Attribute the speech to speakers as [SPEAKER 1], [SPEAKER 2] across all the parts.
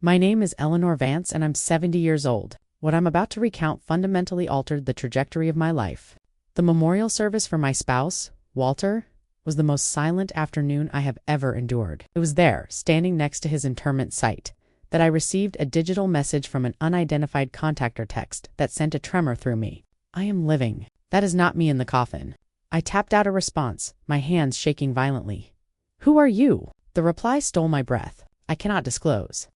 [SPEAKER 1] My name is Eleanor Vance and I'm 70 years old. What I'm about to recount fundamentally altered the trajectory of my life. The memorial service for my spouse, Walter, was the most silent afternoon I have ever endured. It was there, standing next to his interment site, that I received a digital message from an unidentified contactor text that sent a tremor through me. I am living. That is not me in the coffin. I tapped out a response, my hands shaking violently. Who are you? The reply stole my breath. I cannot disclose.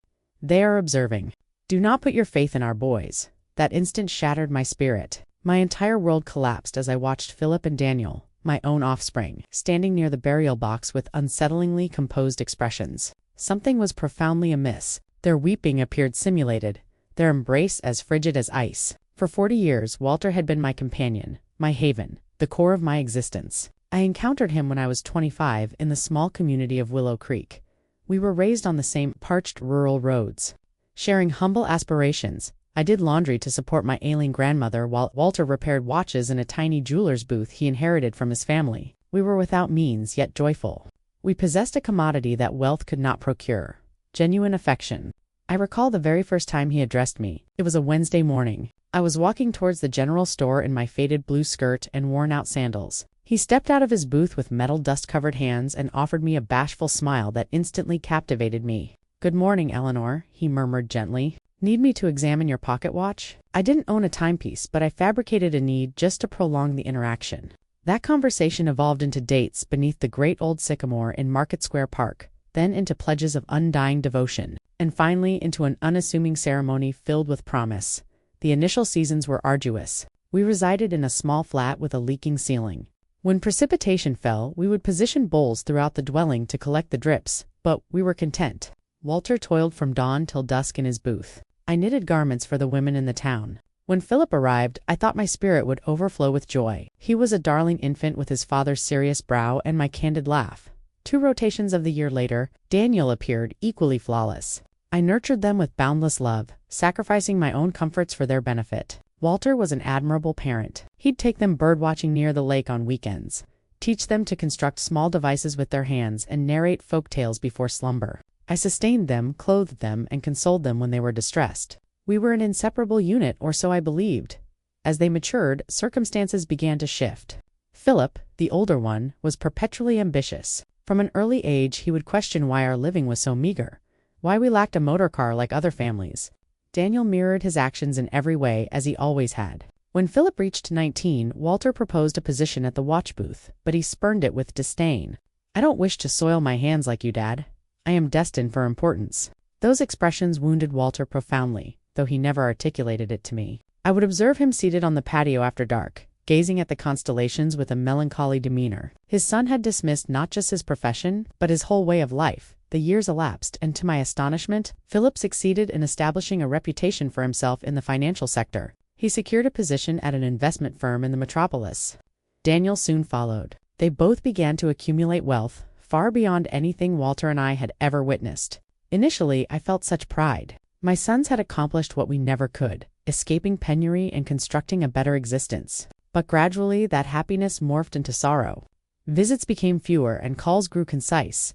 [SPEAKER 1] They are observing. Do not put your faith in our boys. That instant shattered my spirit. My entire world collapsed as I watched Philip and Daniel, my own offspring, standing near the burial box with unsettlingly composed expressions. Something was profoundly amiss. Their weeping appeared simulated, their embrace as frigid as ice. For 40 years, Walter had been my companion, my haven, the core of my existence. I encountered him when I was 25 in the small community of Willow Creek. We were raised on the same parched rural roads. Sharing humble aspirations, I did laundry to support my ailing grandmother while Walter repaired watches in a tiny jeweler's booth he inherited from his family. We were without means yet joyful. We possessed a commodity that wealth could not procure: genuine affection. I recall the very first time he addressed me. It was a Wednesday morning. I was walking towards the general store in my faded blue skirt and worn-out sandals. He stepped out of his booth with metal dust-covered hands and offered me a bashful smile that instantly captivated me. "Good morning, Eleanor," he murmured gently. "Need me to examine your pocket watch?" I didn't own a timepiece, but I fabricated a need just to prolong the interaction. That conversation evolved into dates beneath the great old sycamore in Market Square Park, then into pledges of undying devotion, and finally into an unassuming ceremony filled with promise. The initial seasons were arduous. We resided in a small flat with a leaking ceiling. When precipitation fell, we would position bowls throughout the dwelling to collect the drips, but we were content. Walter toiled from dawn till dusk in his booth. I knitted garments for the women in the town. When Philip arrived, I thought my spirit would overflow with joy. He was a darling infant with his father's serious brow and my candid laugh. 2 rotations of the year later, Daniel appeared, equally flawless. I nurtured them with boundless love, sacrificing my own comforts for their benefit. Walter was an admirable parent. He'd take them birdwatching near the lake on weekends, teach them to construct small devices with their hands, and narrate folk tales before slumber. I sustained them, clothed them, and consoled them when they were distressed. We were an inseparable unit, or so I believed. As they matured, circumstances began to shift. Philip, the older one, was perpetually ambitious. From an early age, he would question why our living was so meager, why we lacked a motor car like other families. Daniel mirrored his actions in every way, as he always had. When Philip reached 19, Walter proposed a position at the watch booth, but he spurned it with disdain. "I don't wish to soil my hands like you, Dad. I am destined for importance." Those expressions wounded Walter profoundly, though he never articulated it to me. I would observe him seated on the patio after dark, gazing at the constellations with a melancholy demeanor. His son had dismissed not just his profession, but his whole way of life. The years elapsed, and to my astonishment, Philip succeeded in establishing a reputation for himself in the financial sector. He secured a position at an investment firm in the metropolis. Daniel soon followed. They both began to accumulate wealth, far beyond anything Walter and I had ever witnessed. Initially, I felt such pride. My sons had accomplished what we never could, escaping penury and constructing a better existence. But gradually, that happiness morphed into sorrow. Visits became fewer and calls grew concise.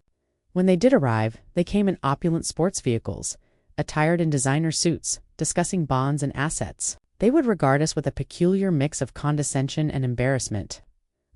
[SPEAKER 1] When they did arrive, they came in opulent sports vehicles, attired in designer suits, discussing bonds and assets. They would regard us with a peculiar mix of condescension and embarrassment.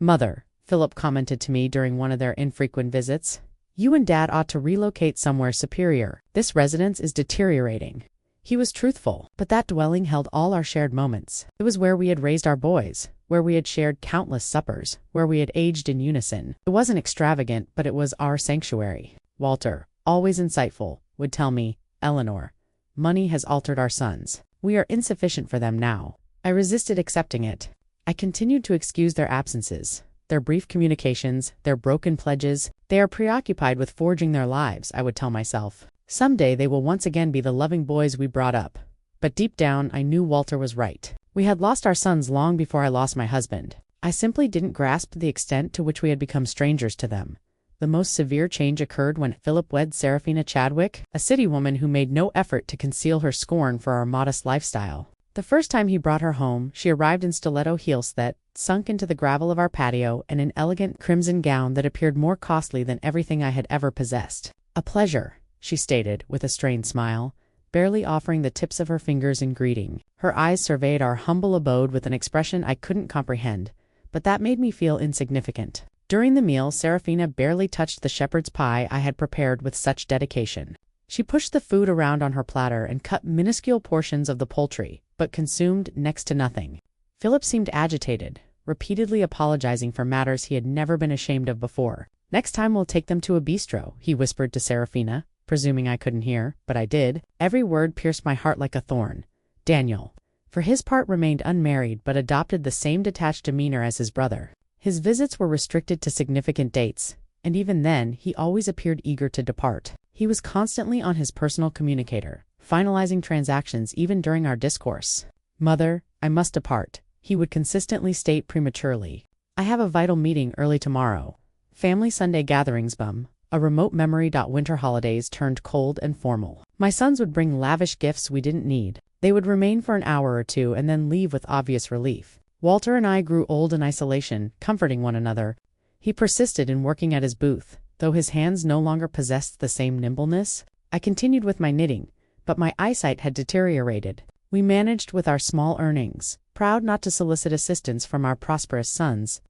[SPEAKER 1] "Mother," Philip commented to me during one of their infrequent visits, "you and Dad ought to relocate somewhere superior. This residence is deteriorating." He was truthful, but that dwelling held all our shared moments. It was where we had raised our boys, where we had shared countless suppers, where we had aged in unison. It wasn't extravagant, but it was our sanctuary. Walter, always insightful, would tell me, "Eleanor, money has altered our sons. We are insufficient for them now." I resisted accepting it. I continued to excuse their absences, their brief communications, their broken pledges. "They are preoccupied with forging their lives," I would tell myself. "Someday they will once again be the loving boys we brought up." But deep down, I knew Walter was right. We had lost our sons long before I lost my husband. I simply didn't grasp the extent to which we had become strangers to them. The most severe change occurred when Philip wed Seraphina Chadwick, a city woman who made no effort to conceal her scorn for our modest lifestyle. The first time he brought her home, she arrived in stiletto heels that sunk into the gravel of our patio and an elegant crimson gown that appeared more costly than everything I had ever possessed. "A pleasure," she stated with a strained smile, barely offering the tips of her fingers in greeting. Her eyes surveyed our humble abode with an expression I couldn't comprehend, but that made me feel insignificant. During the meal, Serafina barely touched the shepherd's pie I had prepared with such dedication. She pushed the food around on her platter and cut minuscule portions of the poultry, but consumed next to nothing. Philip seemed agitated, repeatedly apologizing for matters he had never been ashamed of before. "Next time we'll take them to a bistro," he whispered to Serafina, presuming I couldn't hear, but I did. Every word pierced my heart like a thorn. Daniel, for his part, remained unmarried but adopted the same detached demeanor as his brother. His visits were restricted to significant dates, and even then, he always appeared eager to depart. He was constantly on his personal communicator, finalizing transactions even during our discourse. "Mother, I must depart," he would consistently state prematurely. "I have a vital meeting early tomorrow." Family Sunday gatherings, a remote memory. Winter holidays turned cold and formal. My sons would bring lavish gifts we didn't need. They would remain for an hour or two and then leave with obvious relief. Walter and I grew old in isolation, comforting one another. He persisted in working at his booth, though his hands no longer possessed the same nimbleness. I continued with my knitting, but my eyesight had deteriorated. We managed with our small earnings, proud not to solicit assistance from our prosperous sons.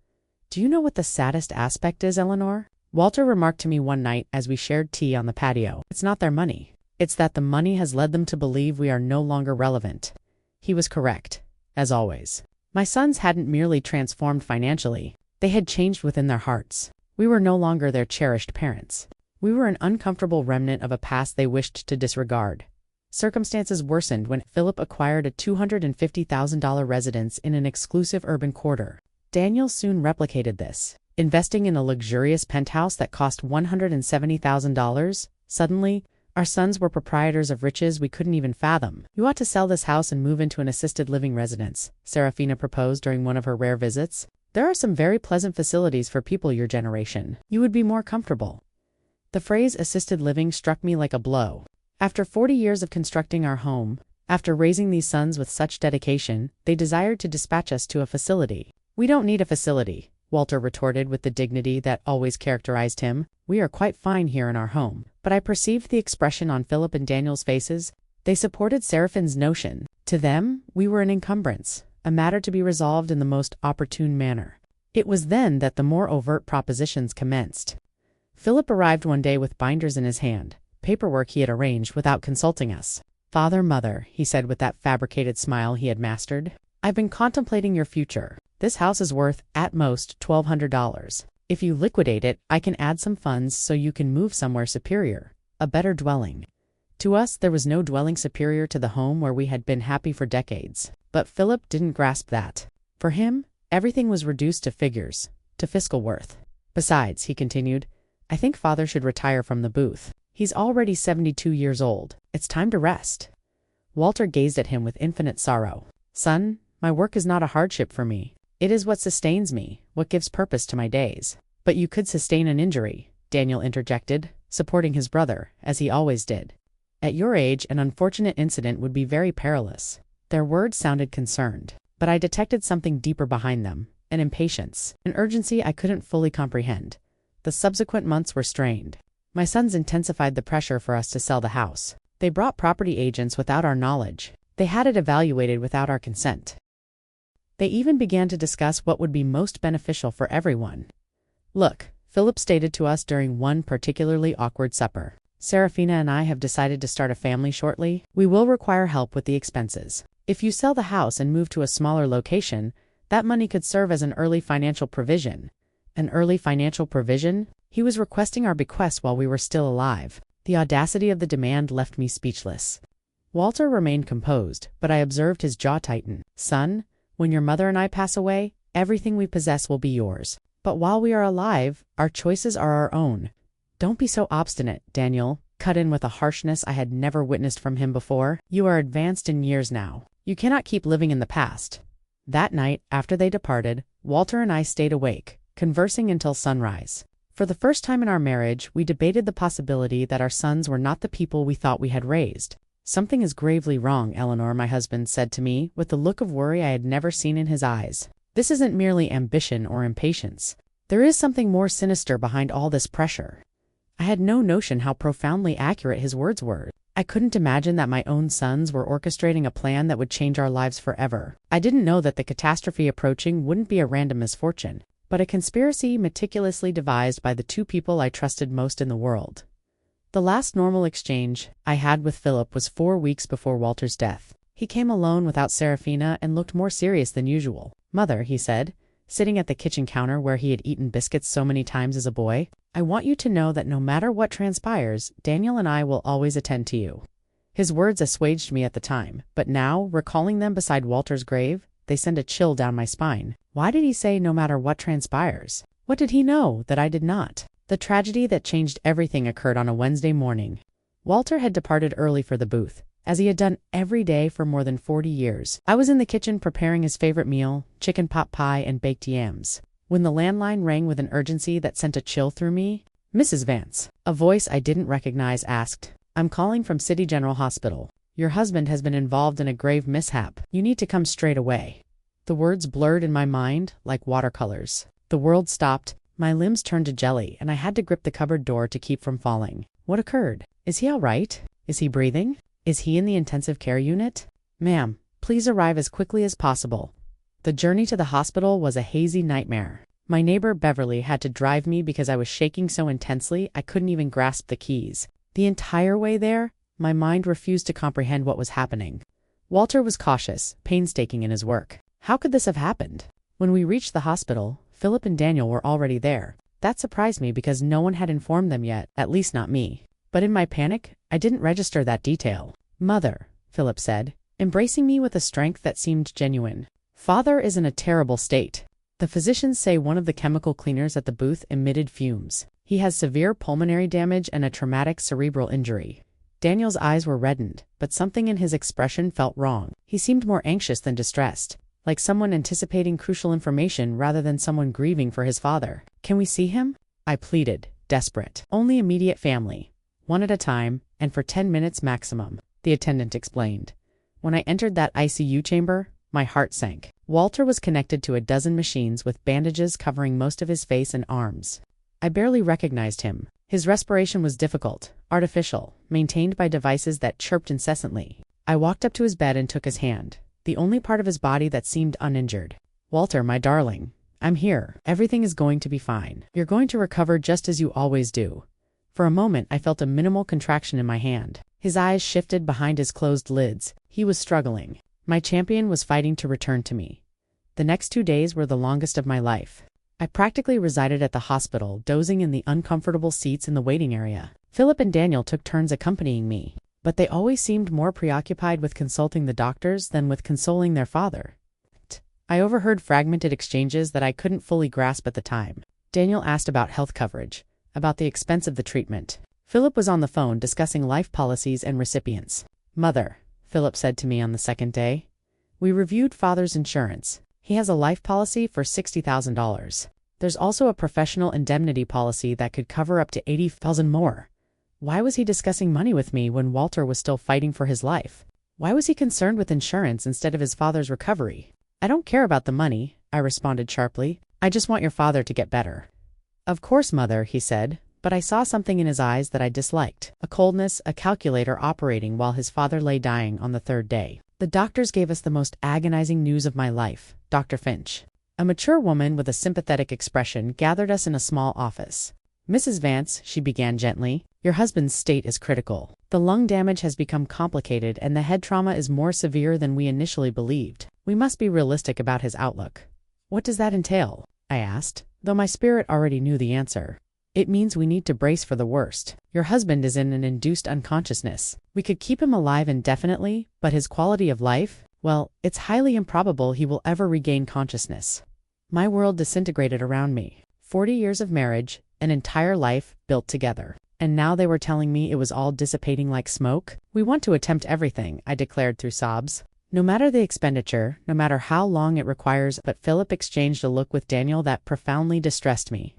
[SPEAKER 1] "Do you know what the saddest aspect is, Eleanor?" Walter remarked to me one night as we shared tea on the patio. "It's not their money. It's that the money has led them to believe we are no longer relevant." He was correct, as always. My sons hadn't merely transformed financially, they had changed within their hearts. We were no longer their cherished parents. We were an uncomfortable remnant of a past they wished to disregard. Circumstances worsened when Philip acquired a $250,000 residence in an exclusive urban quarter. Daniel soon replicated this, investing in a luxurious penthouse that cost $170,000. Suddenly, our sons were proprietors of riches we couldn't even fathom. "You ought to sell this house and move into an assisted living residence," Serafina proposed during one of her rare visits. "There are some very pleasant facilities for people your generation. You would be more comfortable." The phrase assisted living struck me like a blow. After 40 years of constructing our home, after raising these sons with such dedication, they desired to dispatch us to a facility. "We don't need a facility," Walter retorted with the dignity that always characterized him. "We are quite fine here in our home." But I perceived the expression on Philip and Daniel's faces. They supported Seraphine's notion. To them, we were an encumbrance, a matter to be resolved in the most opportune manner. It was then that the more overt propositions commenced. Philip arrived one day with binders in his hand, paperwork he had arranged without consulting us. "Father, mother," he said with that fabricated smile he had mastered, "I've been contemplating your future. This house is worth, at most, $1,200. If you liquidate it, I can add some funds so you can move somewhere superior, a better dwelling." To us, there was no dwelling superior to the home where we had been happy for decades. But Philip didn't grasp that. For him, everything was reduced to figures, to fiscal worth. "Besides," he continued, "I think Father should retire from the booth. He's already 72 years old. It's time to rest." Walter gazed at him with infinite sorrow. "Son, my work is not a hardship for me. It is what sustains me, what gives purpose to my days." "But you could sustain an injury," Daniel interjected, supporting his brother, as he always did. "At your age, an unfortunate incident would be very perilous." Their words sounded concerned, but I detected something deeper behind them, an impatience, an urgency I couldn't fully comprehend. The subsequent months were strained. My sons intensified the pressure for us to sell the house. They brought property agents without our knowledge. They had it evaluated without our consent. They even began to discuss what would be most beneficial for everyone. "Look," Philip stated to us during one particularly awkward supper, "Serafina and I have decided to start a family shortly. We will require help with the expenses. If you sell the house and move to a smaller location, that money could serve as an early financial provision." An early financial provision? He was requesting our bequest while we were still alive. The audacity of the demand left me speechless. Walter remained composed, but I observed his jaw tighten. "Son, when your mother and I pass away, everything we possess will be yours. But while we are alive, our choices are our own." "Don't be so obstinate," Daniel cut in with a harshness I had never witnessed from him before. "You are advanced in years now. You cannot keep living in the past." That night, after they departed, Walter and I stayed awake, conversing until sunrise. For the first time in our marriage, we debated the possibility that our sons were not the people we thought we had raised. "Something is gravely wrong, Eleanor," my husband said to me, with the look of worry I had never seen in his eyes. "This isn't merely ambition or impatience. There is something more sinister behind all this pressure." I had no notion how profoundly accurate his words were. I couldn't imagine that my own sons were orchestrating a plan that would change our lives forever. I didn't know that the catastrophe approaching wouldn't be a random misfortune, but a conspiracy meticulously devised by the two people I trusted most in the world. The last normal exchange I had with Philip was 4 weeks before Walter's death. He came alone without Serafina and looked more serious than usual. "Mother," he said, sitting at the kitchen counter where he had eaten biscuits so many times as a boy, "I want you to know that no matter what transpires, Daniel and I will always attend to you." His words assuaged me at the time, but now, recalling them beside Walter's grave, they send a chill down my spine. Why did he say no matter what transpires? What did he know that I did not? The tragedy that changed everything occurred on a Wednesday morning. Walter had departed early for the booth, as he had done every day for more than 40 years. I was in the kitchen preparing his favorite meal, chicken pot pie and baked yams, when the landline rang with an urgency that sent a chill through me. "Mrs. Vance," a voice I didn't recognize asked. "I'm calling from City General Hospital. Your husband has been involved in a grave mishap. You need to come straight away." The words blurred in my mind like watercolors. The world stopped. My limbs turned to jelly, and I had to grip the cupboard door to keep from falling. What occurred? Is he all right? Is he breathing? Is he in the intensive care unit? "Ma'am, please arrive as quickly as possible." The journey to the hospital was a hazy nightmare. My neighbor Beverly had to drive me because I was shaking so intensely I couldn't even grasp the keys. The entire way there, my mind refused to comprehend what was happening. Walter was cautious, painstaking in his work. How could this have happened? When we reached the hospital, Philip and Daniel were already there. That surprised me because no one had informed them yet, at least not me. But in my panic, I didn't register that detail. "Mother," Philip said, embracing me with a strength that seemed genuine. "Father is in a terrible state. The physicians say one of the chemical cleaners at the booth emitted fumes. He has severe pulmonary damage and a traumatic cerebral injury." Daniel's eyes were reddened, but something in his expression felt wrong. He seemed more anxious than distressed, like someone anticipating crucial information rather than someone grieving for his father. "Can we see him?" I pleaded, desperate. "Only immediate family. One at a time, and for 10 minutes maximum," the attendant explained. When I entered that ICU chamber, my heart sank. Walter was connected to a dozen machines with bandages covering most of his face and arms. I barely recognized him. His respiration was difficult, artificial, maintained by devices that chirped incessantly. I walked up to his bed and took his hand, the only part of his body that seemed uninjured. "Walter, my darling, I'm here. Everything is going to be fine. You're going to recover just as you always do." For a moment, I felt a minimal contraction in my hand. His eyes shifted behind his closed lids. He was struggling. My champion was fighting to return to me. The next 2 days were the longest of my life. I practically resided at the hospital, dozing in the uncomfortable seats in the waiting area. Philip and Daniel took turns accompanying me, but they always seemed more preoccupied with consulting the doctors than with consoling their father. I overheard fragmented exchanges that I couldn't fully grasp at the time. Daniel asked about health coverage, about the expense of the treatment. Philip was on the phone discussing life policies and recipients. "Mother," Philip said to me on the second day, "we reviewed father's insurance. He has a life policy for $60,000. There's also a professional indemnity policy that could cover up to $80,000 more." Why was he discussing money with me when Walter was still fighting for his life? Why was he concerned with insurance instead of his father's recovery? "I don't care about the money," I responded sharply. "I just want your father to get better." "Of course, Mother," he said, but I saw something in his eyes that I disliked, a coldness, a calculator operating while his father lay dying on the third day. The doctors gave us the most agonizing news of my life, Dr. Finch. A mature woman with a sympathetic expression gathered us in a small office. "Mrs. Vance," she began gently, "your husband's state is critical. The lung damage has become complicated and the head trauma is more severe than we initially believed. We must be realistic about his outlook." "What does that entail?" I asked, though my spirit already knew the answer. "It means we need to brace for the worst. Your husband is in an induced unconsciousness. We could keep him alive indefinitely, but his quality of life, well, it's highly improbable he will ever regain consciousness." My world disintegrated around me. 40 years of marriage, an entire life built together. And now they were telling me it was all dissipating like smoke? "We want to attempt everything," I declared through sobs. "No matter the expenditure, no matter how long it requires." But Philip exchanged a look with Daniel that profoundly distressed me.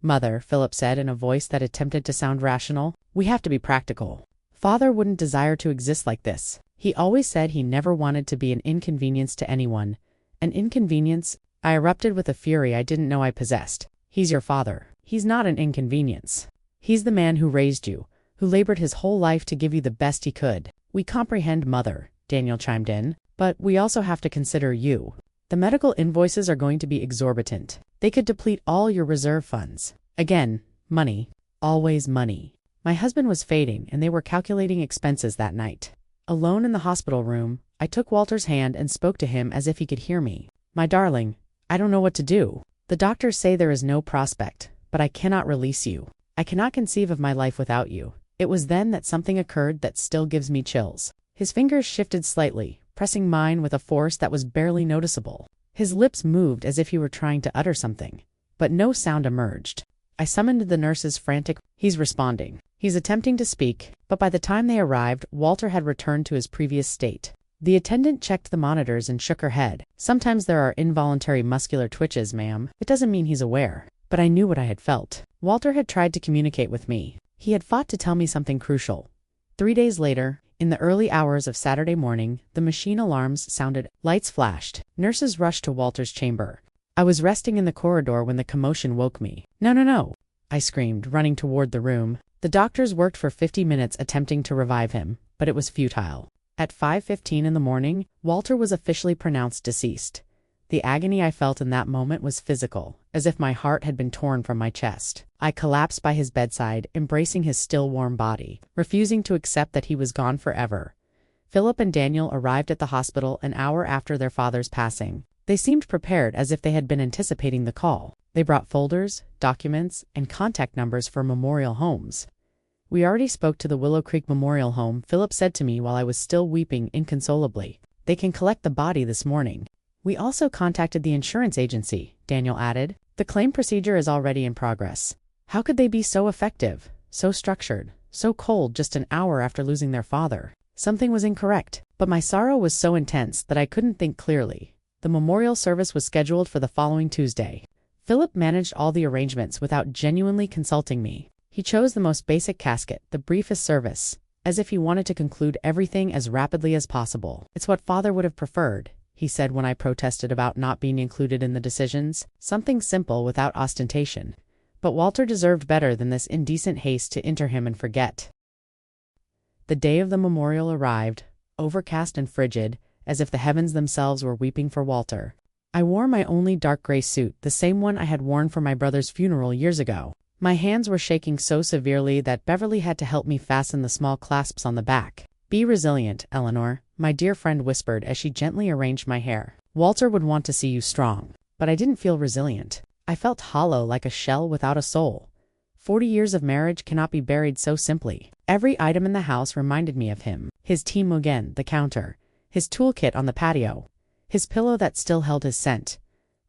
[SPEAKER 1] "Mother," Philip said in a voice that attempted to sound rational, "we have to be practical. Father wouldn't desire to exist like this. He always said he never wanted to be an inconvenience to anyone." "An inconvenience?" I erupted with a fury I didn't know I possessed. "He's your father. He's not an inconvenience. He's the man who raised you, who labored his whole life to give you the best he could. We comprehend, Mother, Daniel chimed in, but we also have to consider you. The medical invoices are going to be exorbitant. They could deplete all your reserve funds. Again, money. Always money. My husband was fading, and they were calculating expenses that night. Alone in the hospital room, I took Walter's hand and spoke to him as if he could hear me. My darling, I don't know what to do. The doctors say there is no prospect, but I cannot release you. I cannot conceive of my life without you. It was then that something occurred that still gives me chills. His fingers shifted slightly, pressing mine with a force that was barely noticeable. His lips moved as if he were trying to utter something, but no sound emerged. I summoned the nurses frantic. He's responding. He's attempting to speak, but by the time they arrived, Walter had returned to his previous state. The attendant checked the monitors and shook her head. Sometimes there are involuntary muscular twitches, ma'am. It doesn't mean he's aware. But I knew what I had felt. Walter had tried to communicate with me. He had fought to tell me something crucial. 3 days later, in the early hours of Saturday morning, the machine alarms sounded. Lights flashed. Nurses rushed to Walter's chamber. I was resting in the corridor when the commotion woke me. No, no, no, I screamed, running toward the room. The doctors worked for 50 minutes attempting to revive him, but it was futile. At 5:15 in the morning, Walter was officially pronounced deceased. The agony I felt in that moment was physical, as if my heart had been torn from my chest. I collapsed by his bedside, embracing his still warm body, refusing to accept that he was gone forever. Philip and Daniel arrived at the hospital an hour after their father's passing. They seemed prepared, as if they had been anticipating the call. They brought folders, documents, and contact numbers for memorial homes. We already spoke to the Willow Creek Memorial Home, Philip said to me while I was still weeping inconsolably. They can collect the body this morning. We also contacted the insurance agency, Daniel added. The claim procedure is already in progress. How could they be so effective, so structured, so cold just an hour after losing their father? Something was incorrect, but my sorrow was so intense that I couldn't think clearly. The memorial service was scheduled for the following Tuesday. Philip managed all the arrangements without genuinely consulting me. He chose the most basic casket, the briefest service, as if he wanted to conclude everything as rapidly as possible. It's what Father would have preferred, he said when I protested about not being included in the decisions. Something simple without ostentation. But Walter deserved better than this indecent haste to enter him and forget. The day of the memorial arrived, overcast and frigid, as if the heavens themselves were weeping for Walter. I wore my only dark gray suit, the same one I had worn for my brother's funeral years ago. My hands were shaking so severely that Beverly had to help me fasten the small clasps on the back. Be resilient, Eleanor, my dear friend whispered as she gently arranged my hair. Walter would want to see you strong. But I didn't feel resilient. I felt hollow, like a shell without a soul. 40 years of marriage cannot be buried so simply. Every item in the house reminded me of him. His tea mugen, the counter. His toolkit on the patio. His pillow that still held his scent.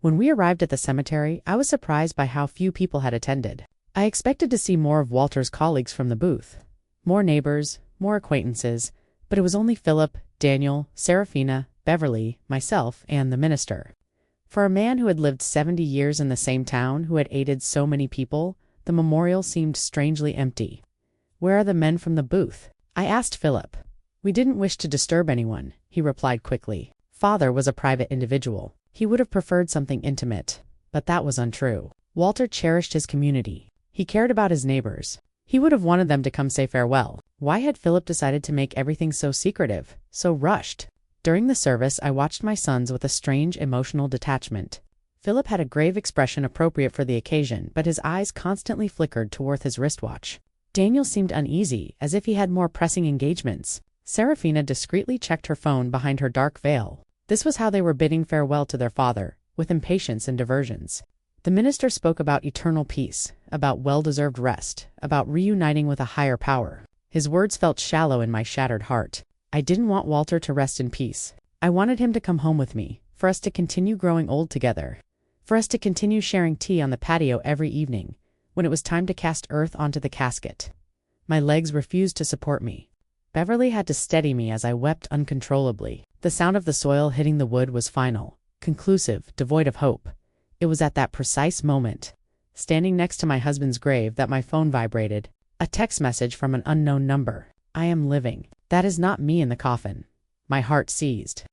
[SPEAKER 1] When we arrived at the cemetery, I was surprised by how few people had attended. I expected to see more of Walter's colleagues from the booth. More neighbors, more acquaintances, but it was only Philip, Daniel, Serafina, Beverly, myself, and the minister. For a man who had lived 70 years in the same town, who had aided so many people, the memorial seemed strangely empty. Where are the men from the booth? I asked Philip. We didn't wish to disturb anyone, he replied quickly. Father was a private individual. He would have preferred something intimate, but that was untrue. Walter cherished his community. He cared about his neighbors. He would have wanted them to come say farewell. Why had Philip decided to make everything so secretive, so rushed? During the service, I watched my sons with a strange emotional detachment. Philip had a grave expression appropriate for the occasion, but his eyes constantly flickered toward his wristwatch. Daniel seemed uneasy, as if he had more pressing engagements. Serafina discreetly checked her phone behind her dark veil. This was how they were bidding farewell to their father, with impatience and diversions. The minister spoke about eternal peace, about well-deserved rest, about reuniting with a higher power. His words felt shallow in my shattered heart. I didn't want Walter to rest in peace. I wanted him to come home with me, for us to continue growing old together, for us to continue sharing tea on the patio every evening, when it was time to cast earth onto the casket. My legs refused to support me. Beverly had to steady me as I wept uncontrollably. The sound of the soil hitting the wood was final, conclusive, devoid of hope. It was at that precise moment, standing next to my husband's grave, that my phone vibrated. A text message from an unknown number. I am living. That is not me in the coffin. My heart seized.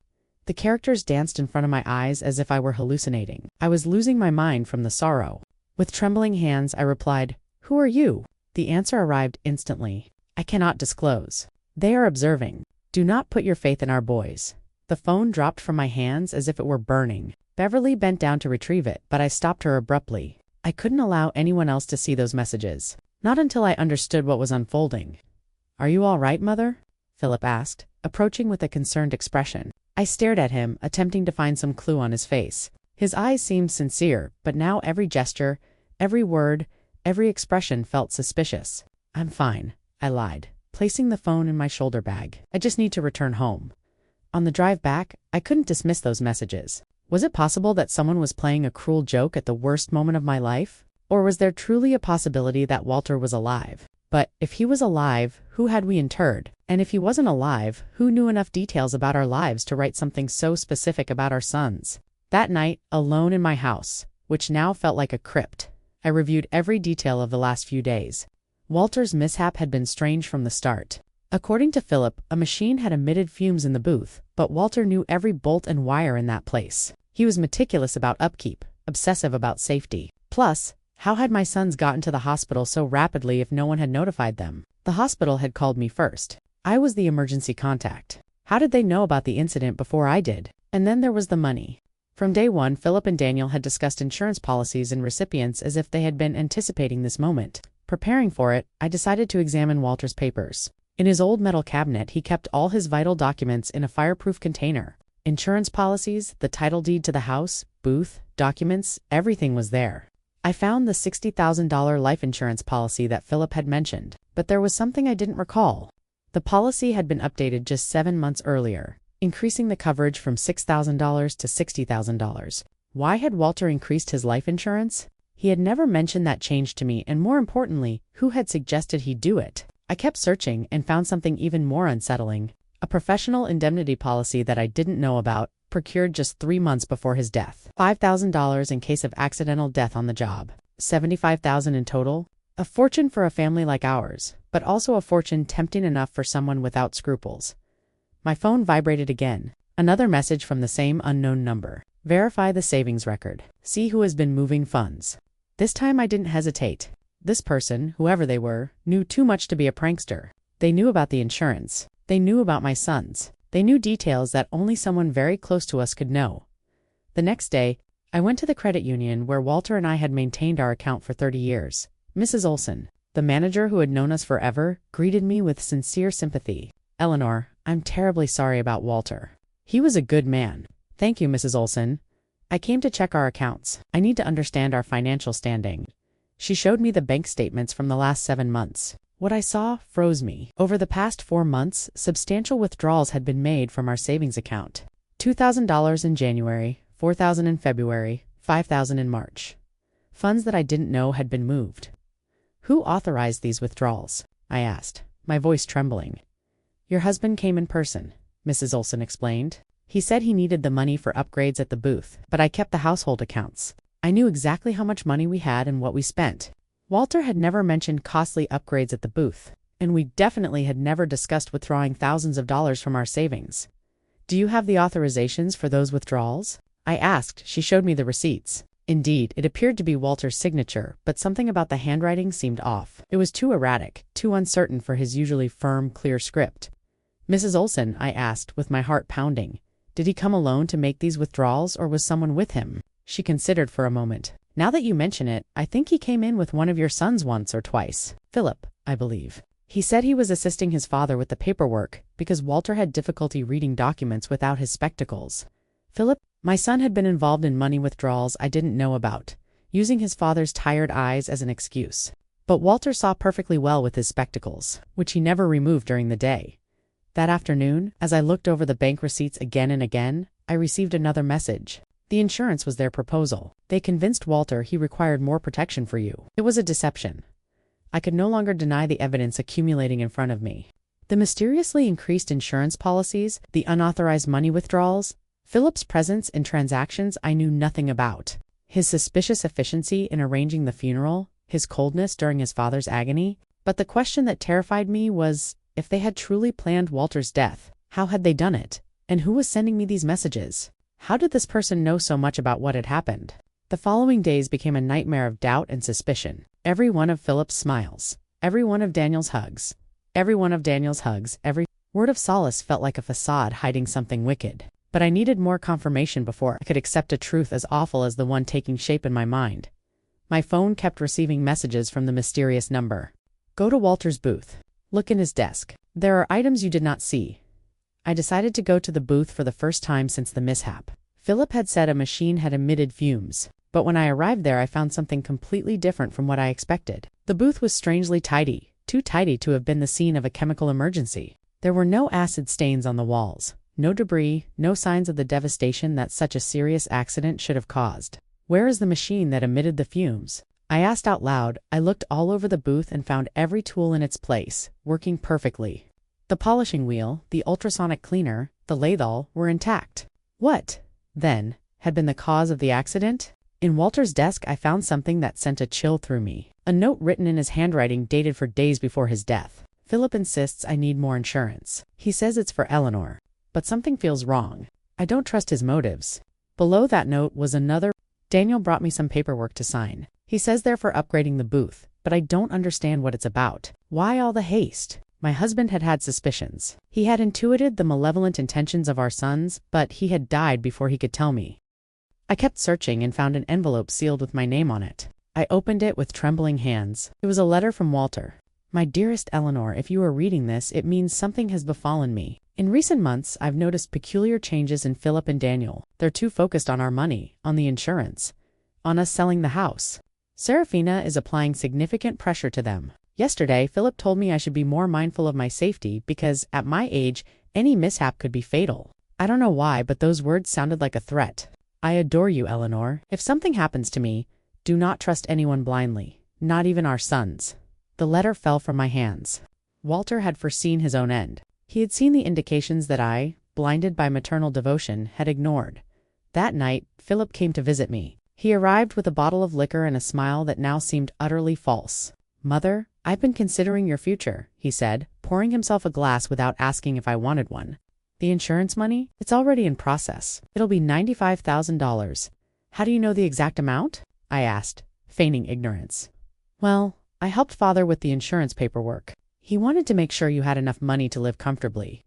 [SPEAKER 1] The characters danced in front of my eyes as if I were hallucinating. I was losing my mind from the sorrow. With trembling hands, I replied, "Who are you?" The answer arrived instantly. I cannot disclose. They are observing. Do not put your faith in our boys. The phone dropped from my hands as if it were burning. Beverly bent down to retrieve it, but I stopped her abruptly. I couldn't allow anyone else to see those messages. Not until I understood what was unfolding. Are you all right, Mother? Philip asked, approaching with a concerned expression. I stared at him, attempting to find some clue on his face. His eyes seemed sincere, but now every gesture, every word, every expression felt suspicious. I'm fine, I lied, placing the phone in my shoulder bag. I just need to return home. On the drive back, I couldn't dismiss those messages. Was it possible that someone was playing a cruel joke at the worst moment of my life? Or was there truly a possibility that Walter was alive? But if he was alive, who had we interred? And if he wasn't alive, who knew enough details about our lives to write something so specific about our sons? That night, alone in my house, which now felt like a crypt, I reviewed every detail of the last few days. Walter's mishap had been strange from the start. According to Philip, a machine had emitted fumes in the booth, but Walter knew every bolt and wire in that place. He was meticulous about upkeep, obsessive about safety. Plus, how had my sons gotten to the hospital so rapidly if no one had notified them? The hospital had called me first. I was the emergency contact. How did they know about the incident before I did? And then there was the money. From day one, Philip and Daniel had discussed insurance policies and recipients as if they had been anticipating this moment. Preparing for it, I decided to examine Walter's papers. In his old metal cabinet, he kept all his vital documents in a fireproof container. Insurance policies, the title deed to the house, booth, documents, everything was there. I found the $60,000 life insurance policy that Philip had mentioned, but there was something I didn't recall. The policy had been updated just 7 months earlier, increasing the coverage from $6,000 to $60,000. Why had Walter increased his life insurance? He had never mentioned that change to me, and more importantly, who had suggested he do it? I kept searching and found something even more unsettling. A professional indemnity policy that I didn't know about, procured just 3 months before his death. $5,000 in case of accidental death on the job. $75,000 in total. A fortune for a family like ours, but also a fortune tempting enough for someone without scruples. My phone vibrated again. Another message from the same unknown number. Verify the savings record. See who has been moving funds. This time I didn't hesitate. This person, whoever they were, knew too much to be a prankster. They knew about the insurance. They knew about my sons. They knew details that only someone very close to us could know. The next day, I went to the credit union where Walter and I had maintained our account for 30 years. Mrs. Olson, the manager who had known us forever, greeted me with sincere sympathy. Eleanor, I'm terribly sorry about Walter. He was a good man. Thank you, Mrs. Olson. I came to check our accounts. I need to understand our financial standing. She showed me the bank statements from the last 7 months. What I saw froze me. Over the past 4 months, substantial withdrawals had been made from our savings account. $2,000 in January, $4,000 in February, $5,000 in March. Funds that I didn't know had been moved. Who authorized these withdrawals? I asked, my voice trembling. Your husband came in person, Mrs. Olson explained. He said he needed the money for upgrades at the booth, but I kept the household accounts. I knew exactly how much money we had and what we spent. Walter had never mentioned costly upgrades at the booth, and we definitely had never discussed withdrawing thousands of dollars from our savings. Do you have the authorizations for those withdrawals? I asked. She showed me the receipts. Indeed, it appeared to be Walter's signature, but something about the handwriting seemed off. It was too erratic, too uncertain for his usually firm, clear script. Mrs. Olson, I asked, with my heart pounding, did he come alone to make these withdrawals, or was someone with him? She considered for a moment. Now that you mention it, I think he came in with one of your sons once or twice. Philip, I believe. He said he was assisting his father with the paperwork because Walter had difficulty reading documents without his spectacles. Philip, my son had been involved in money withdrawals I didn't know about, using his father's tired eyes as an excuse. But Walter saw perfectly well with his spectacles, which he never removed during the day. That afternoon, as I looked over the bank receipts again and again, I received another message. The insurance was their proposal. They convinced Walter he required more protection for you. It was a deception. I could no longer deny the evidence accumulating in front of me. The mysteriously increased insurance policies, the unauthorized money withdrawals, Philip's presence in transactions I knew nothing about, his suspicious efficiency in arranging the funeral, his coldness during his father's agony. But the question that terrified me was, if they had truly planned Walter's death, how had they done it? And who was sending me these messages? How did this person know so much about what had happened? The following days became a nightmare of doubt and suspicion. Every one of Philip's smiles, every one of Daniel's hugs, Every one of Daniel's hugs, every word of solace felt like a facade hiding something wicked. But I needed more confirmation before I could accept a truth as awful as the one taking shape in my mind. My phone kept receiving messages from the mysterious number. Go to Walter's booth. Look in his desk. There are items you did not see. I decided to go to the booth for the first time since the mishap. Philip had said a machine had emitted fumes, but when I arrived there I found something completely different from what I expected. The booth was strangely tidy, too tidy to have been the scene of a chemical emergency. There were no acid stains on the walls, no debris, no signs of the devastation that such a serious accident should have caused. Where is the machine that emitted the fumes? I asked out loud. I looked all over the booth and found every tool in its place, working perfectly. The polishing wheel, the ultrasonic cleaner, the lathe were intact. What, then, had been the cause of the accident? In Walter's desk I found something that sent a chill through me. A note written in his handwriting dated for days before his death. Philip insists I need more insurance. He says it's for Eleanor. But something feels wrong. I don't trust his motives. Below that note was another. Daniel brought me some paperwork to sign. He says they're for upgrading the booth, but I don't understand what it's about. Why all the haste? My husband had had suspicions. He had intuited the malevolent intentions of our sons, but he had died before he could tell me. I kept searching and found an envelope sealed with my name on it. I opened it with trembling hands. It was a letter from Walter. My dearest Eleanor, if you are reading this, it means something has befallen me. In recent months, I've noticed peculiar changes in Philip and Daniel. They're too focused on our money, on the insurance, on us selling the house. Serafina is applying significant pressure to them. Yesterday, Philip told me I should be more mindful of my safety because, at my age, any mishap could be fatal. I don't know why, but those words sounded like a threat. I adore you, Eleanor. If something happens to me, do not trust anyone blindly, not even our sons. The letter fell from my hands. Walter had foreseen his own end. He had seen the indications that I, blinded by maternal devotion, had ignored. That night, Philip came to visit me. He arrived with a bottle of liquor and a smile that now seemed utterly false. Mother, I've been considering your future, he said, pouring himself a glass without asking if I wanted one. The insurance money? It's already in process. It'll be $95,000. How do you know the exact amount? I asked, feigning ignorance. Well, I helped Father with the insurance paperwork. He wanted to make sure you had enough money to live comfortably.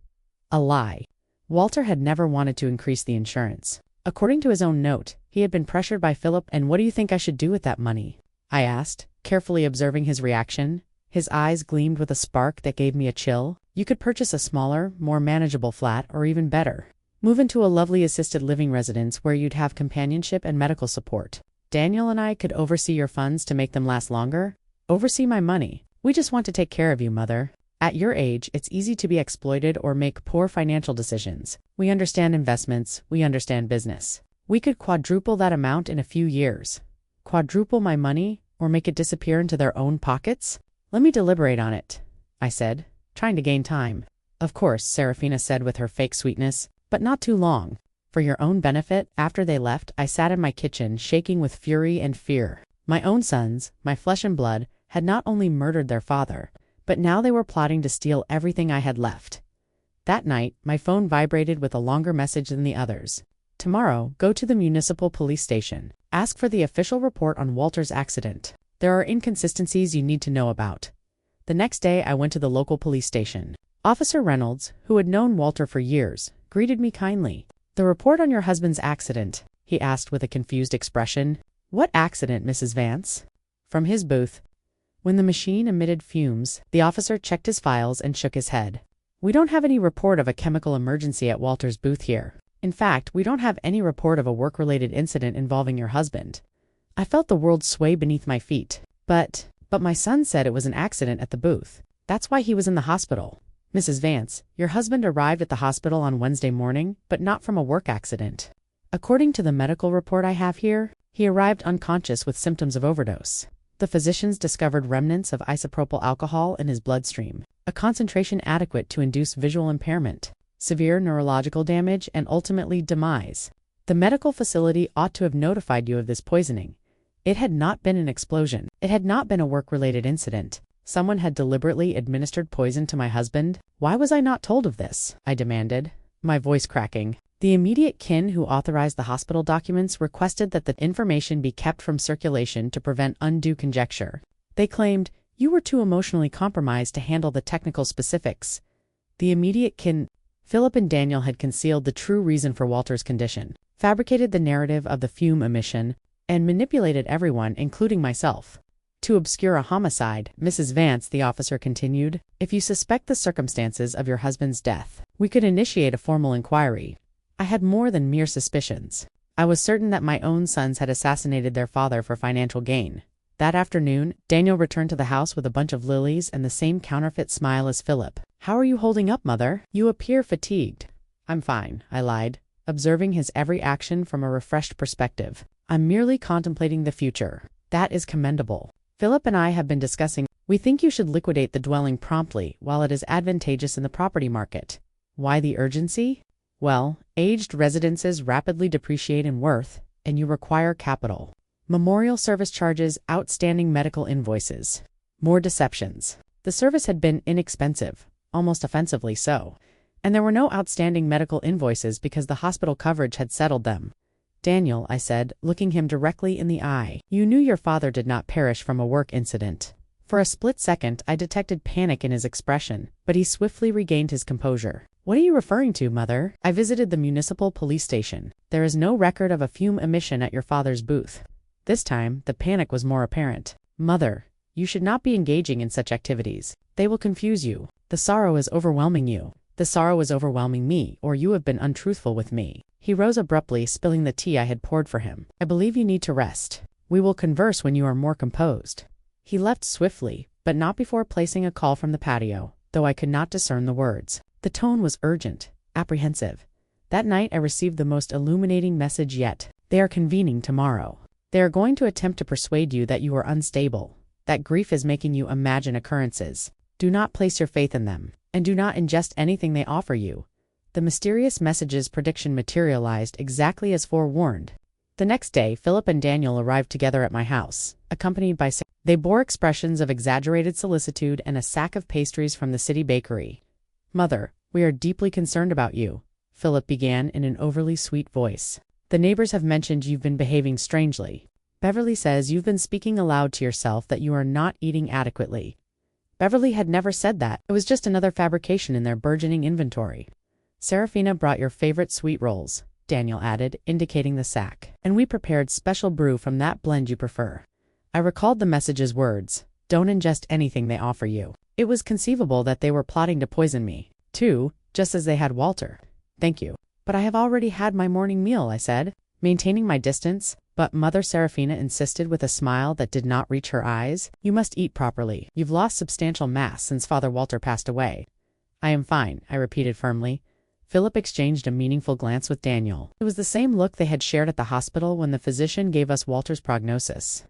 [SPEAKER 1] A lie. Walter had never wanted to increase the insurance. According to his own note, he had been pressured by Philip. And what do you think I should do with that money? I asked, carefully observing his reaction. His eyes gleamed with a spark that gave me a chill. You could purchase a smaller, more manageable flat, or even better, move into a lovely assisted living residence where you'd have companionship and medical support. Daniel and I could oversee your funds to make them last longer. Oversee my money. We just want to take care of you, Mother. At your age, it's easy to be exploited or make poor financial decisions. We understand investments. We understand business. We could quadruple that amount in a few years. Quadruple my money, or make it disappear into their own pockets? Let me deliberate on it, I said, trying to gain time. Of course, Serafina said with her fake sweetness, but not too long. For your own benefit, after they left, I sat in my kitchen, shaking with fury and fear. My own sons, my flesh and blood, had not only murdered their father, but now they were plotting to steal everything I had left. That night, my phone vibrated with a longer message than the others. Tomorrow, go to the municipal police station. Ask for the official report on Walter's accident. There are inconsistencies you need to know about. The next day, I went to the local police station. Officer Reynolds, who had known Walter for years, greeted me kindly. The report on your husband's accident, he asked with a confused expression. What accident, Mrs. Vance? From his booth. When the machine emitted fumes, the officer checked his files and shook his head. We don't have any report of a chemical emergency at Walter's booth here. In fact, we don't have any report of a work-related incident involving your husband. I felt the world sway beneath my feet. But my son said it was an accident at the booth. That's why he was in the hospital. Mrs. Vance, your husband arrived at the hospital on Wednesday morning, but not from a work accident. According to the medical report I have here, he arrived unconscious with symptoms of overdose. The physicians discovered remnants of isopropyl alcohol in his bloodstream, a concentration adequate to induce visual impairment, severe neurological damage, and ultimately demise. The medical facility ought to have notified you of this poisoning. It had not been an explosion. It had not been a work-related incident. Someone had deliberately administered poison to my husband. Why was I not told of this? I demanded, my voice cracking. The immediate kin who authorized the hospital documents requested that the information be kept from circulation to prevent undue conjecture. They claimed, You were too emotionally compromised to handle the technical specifics. The immediate Philip and Daniel had concealed the true reason for Walter's condition, fabricated the narrative of the fume emission, and manipulated everyone, including myself, to obscure a homicide. Mrs. Vance, the officer continued, if you suspect the circumstances of your husband's death, we could initiate a formal inquiry. I had more than mere suspicions. I was certain that my own sons had assassinated their father for financial gain. That afternoon, Daniel returned to the house with a bunch of lilies and the same counterfeit smile as Philip. How are you holding up, Mother? You appear fatigued. I'm fine, I lied, observing his every action from a refreshed perspective. I'm merely contemplating the future. That is commendable. Philip and I have been discussing. We think you should liquidate the dwelling promptly while it is advantageous in the property market. Why the urgency? Well, aged residences rapidly depreciate in worth, and you require capital. Memorial service charges, outstanding medical invoices. More deceptions. The service had been inexpensive, almost offensively so, and there were no outstanding medical invoices because the hospital coverage had settled them. Daniel, I said, looking him directly in the eye, you knew your father did not perish from a work incident. For a split second, I detected panic in his expression, but he swiftly regained his composure. What are you referring to, Mother? I visited the municipal police station. There is no record of a fume emission at your father's booth. This time, the panic was more apparent. Mother, you should not be engaging in such activities. They will confuse you. The sorrow is overwhelming you. The sorrow is overwhelming me, or you have been untruthful with me. He rose abruptly, spilling the tea I had poured for him. I believe you need to rest. We will converse when you are more composed. He left swiftly, but not before placing a call from the patio, though I could not discern the words. The tone was urgent, apprehensive. That night I received the most illuminating message yet. They are convening tomorrow. They are going to attempt to persuade you that you are unstable, that grief is making you imagine occurrences. Do not place your faith in them, and do not ingest anything they offer you. The mysterious message's prediction materialized exactly as forewarned. The next day, Philip and Daniel arrived together at my house, accompanied by Sarah. They bore expressions of exaggerated solicitude and a sack of pastries from the city bakery. Mother, we are deeply concerned about you, Philip began in an overly sweet voice. The neighbors have mentioned you've been behaving strangely. Beverly says you've been speaking aloud to yourself that you are not eating adequately. Beverly had never said that. It was just another fabrication in their burgeoning inventory. Serafina brought your favorite sweet rolls, Daniel added, indicating the sack. And we prepared special brew from that blend you prefer. I recalled the message's words. Don't ingest anything they offer you. It was conceivable that they were plotting to poison me, too, just as they had Walter. Thank you. But I have already had my morning meal, I said, maintaining my distance. But Mother Serafina insisted with a smile that did not reach her eyes. You must eat properly. You've lost substantial mass since Father Walter passed away. I am fine, I repeated firmly. Philip exchanged a meaningful glance with Daniel. It was the same look they had shared at the hospital when the physician gave us Walter's prognosis.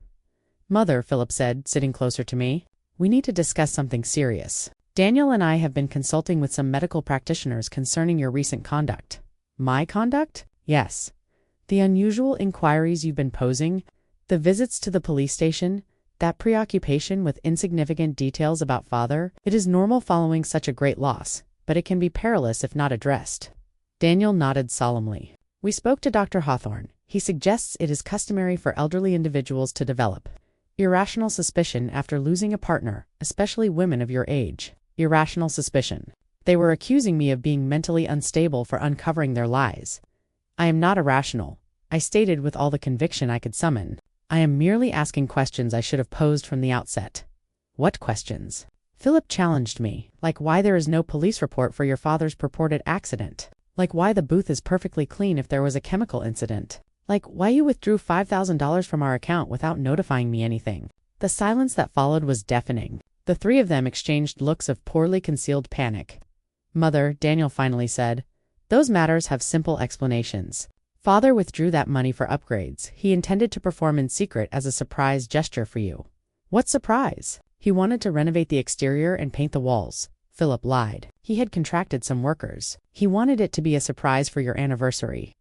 [SPEAKER 1] Mother, Philip said, sitting closer to me, we need to discuss something serious. Daniel and I have been consulting with some medical practitioners concerning your recent conduct. My conduct? Yes. The unusual inquiries you've been posing, the visits to the police station, that preoccupation with insignificant details about Father, it is normal following such a great loss, but it can be perilous if not addressed. Daniel nodded solemnly. We spoke to Dr. Hawthorne. He suggests it is customary for elderly individuals to develop irrational suspicion after losing a partner, especially women of your age. Irrational suspicion. They were accusing me of being mentally unstable for uncovering their lies. I am not irrational, I stated with all the conviction I could summon. I am merely asking questions I should have posed from the outset. What questions? Philip challenged me, like why there is no police report for your father's purported accident. Like why the booth is perfectly clean if there was a chemical incident. Like why you withdrew $5,000 from our account without notifying me anything. The silence that followed was deafening. The three of them exchanged looks of poorly concealed panic. Mother, Daniel finally said, those matters have simple explanations. Father withdrew that money for upgrades he intended to perform in secret as a surprise gesture for you. What surprise? He wanted to renovate the exterior and paint the walls. Philip lied. He had contracted some workers. He wanted it to be a surprise for your anniversary.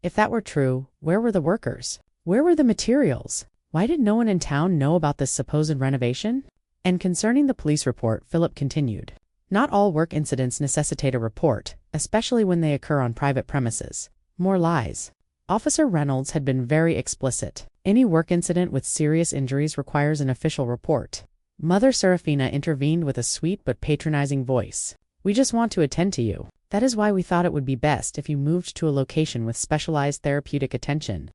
[SPEAKER 1] If that were true, where were the workers? Where were the materials? Why did no one in town know about this supposed renovation? And concerning the police report, Philip continued. Not all work incidents necessitate a report, especially when they occur on private premises. More lies. Officer Reynolds had been very explicit. Any work incident with serious injuries requires an official report. Mother Serafina intervened with a sweet but patronizing voice. "We just want to attend to you. That is why we thought it would be best if you moved to a location with specialized therapeutic attention."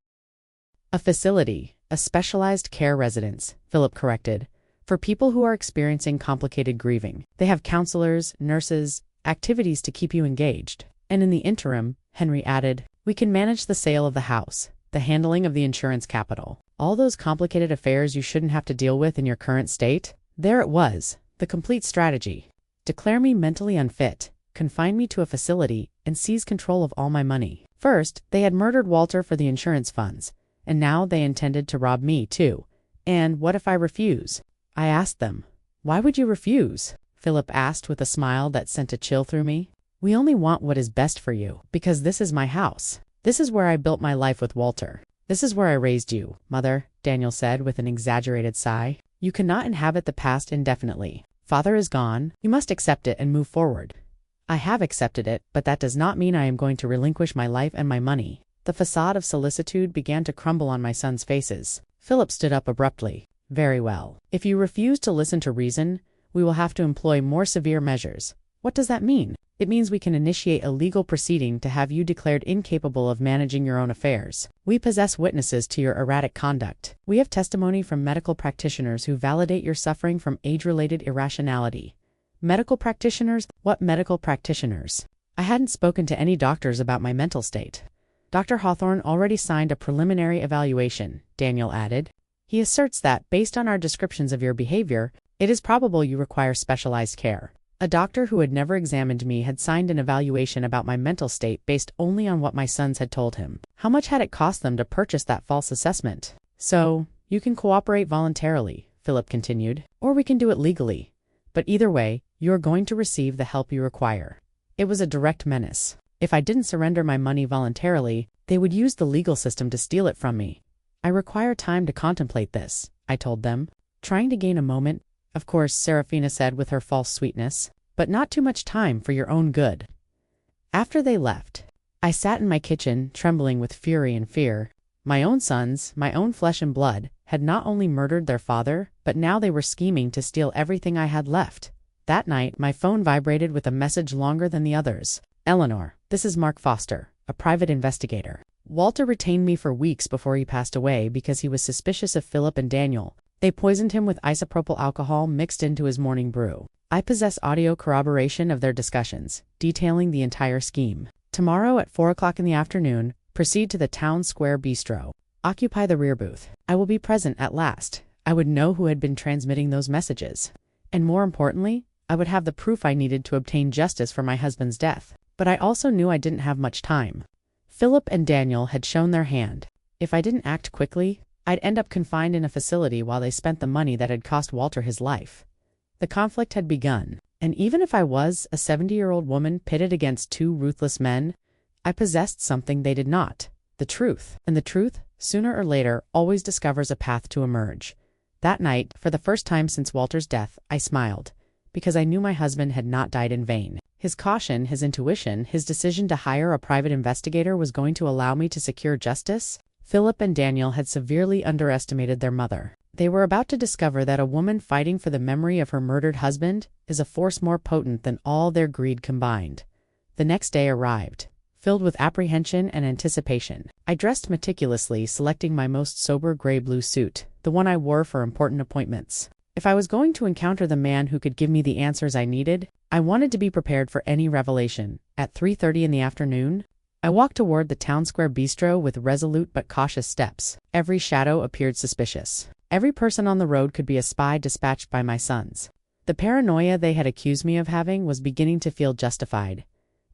[SPEAKER 1] "A facility, a specialized care residence," Philip corrected, "for people who are experiencing complicated grieving. They have counselors, nurses, activities to keep you engaged. And in the interim," Henry added, "we can manage the sale of the house, the handling of the insurance capital. All those complicated affairs you shouldn't have to deal with in your current state." There it was, the complete strategy. Declare me mentally unfit, confine me to a facility, and seize control of all my money. First, they had murdered Walter for the insurance funds, and now they intended to rob me, too. And what if I refuse? I asked them. "Why would you refuse?" Philip asked with a smile that sent a chill through me. "We only want what is best for you, because this is my house. This is where I built my life with Walter. This is where I raised you, Mother," Daniel said with an exaggerated sigh. "You cannot inhabit the past indefinitely. Father is gone. You must accept it and move forward." "I have accepted it, but that does not mean I am going to relinquish my life and my money." The facade of solicitude began to crumble on my sons' faces. Philip stood up abruptly. "Very well. If you refuse to listen to reason, we will have to employ more severe measures." "What does that mean?" "It means we can initiate a legal proceeding to have you declared incapable of managing your own affairs. We possess witnesses to your erratic conduct. We have testimony from medical practitioners who validate your suffering from age-related irrationality." Medical practitioners? What medical practitioners? I hadn't spoken to any doctors about my mental state. "Dr. Hawthorne already signed a preliminary evaluation," Daniel added. "He asserts that, based on our descriptions of your behavior, it is probable you require specialized care." A doctor who had never examined me had signed an evaluation about my mental state based only on what my sons had told him. How much had it cost them to purchase that false assessment? "So, you can cooperate voluntarily," Philip continued, "or we can do it legally. But either way, you are going to receive the help you require." It was a direct menace. If I didn't surrender my money voluntarily, they would use the legal system to steal it from me. "I require time to contemplate this," I told them, trying to gain a moment. "Of course," Serafina said with her false sweetness, "but not too much time for your own good." After they left, I sat in my kitchen, trembling with fury and fear. My own sons, my own flesh and blood, had not only murdered their father, but now they were scheming to steal everything I had left. That night, my phone vibrated with a message longer than the others. "Eleanor, this is Mark Foster, a private investigator. Walter retained me for weeks before he passed away because he was suspicious of Philip and Daniel. They poisoned him with isopropyl alcohol mixed into his morning brew. I possess audio corroboration of their discussions, detailing the entire scheme. Tomorrow at 4 o'clock in the afternoon, proceed to the Town Square Bistro. Occupy the rear booth. I will be present at last. I would know who had been transmitting those messages. And more importantly, I would have the proof I needed to obtain justice for my husband's death." But I also knew I didn't have much time. Philip and Daniel had shown their hand. If I didn't act quickly, I'd end up confined in a facility while they spent the money that had cost Walter his life. The conflict had begun, and even if I was a 70-year-old woman pitted against two ruthless men, I possessed something they did not: the truth. And the truth, sooner or later, always discovers a path to emerge. That night, for the first time since Walter's death, I smiled, because I knew my husband had not died in vain. His caution, his intuition, his decision to hire a private investigator was going to allow me to secure justice. Philip and Daniel had severely underestimated their mother. They were about to discover that a woman fighting for the memory of her murdered husband is a force more potent than all their greed combined. The next day arrived, filled with apprehension and anticipation. I dressed meticulously, selecting my most sober gray-blue suit, the one I wore for important appointments. If I was going to encounter the man who could give me the answers I needed, I wanted to be prepared for any revelation. At 3:30 in the afternoon, I walked toward the Town Square Bistro with resolute but cautious steps. Every shadow appeared suspicious. Every person on the road could be a spy dispatched by my sons. The paranoia they had accused me of having was beginning to feel justified.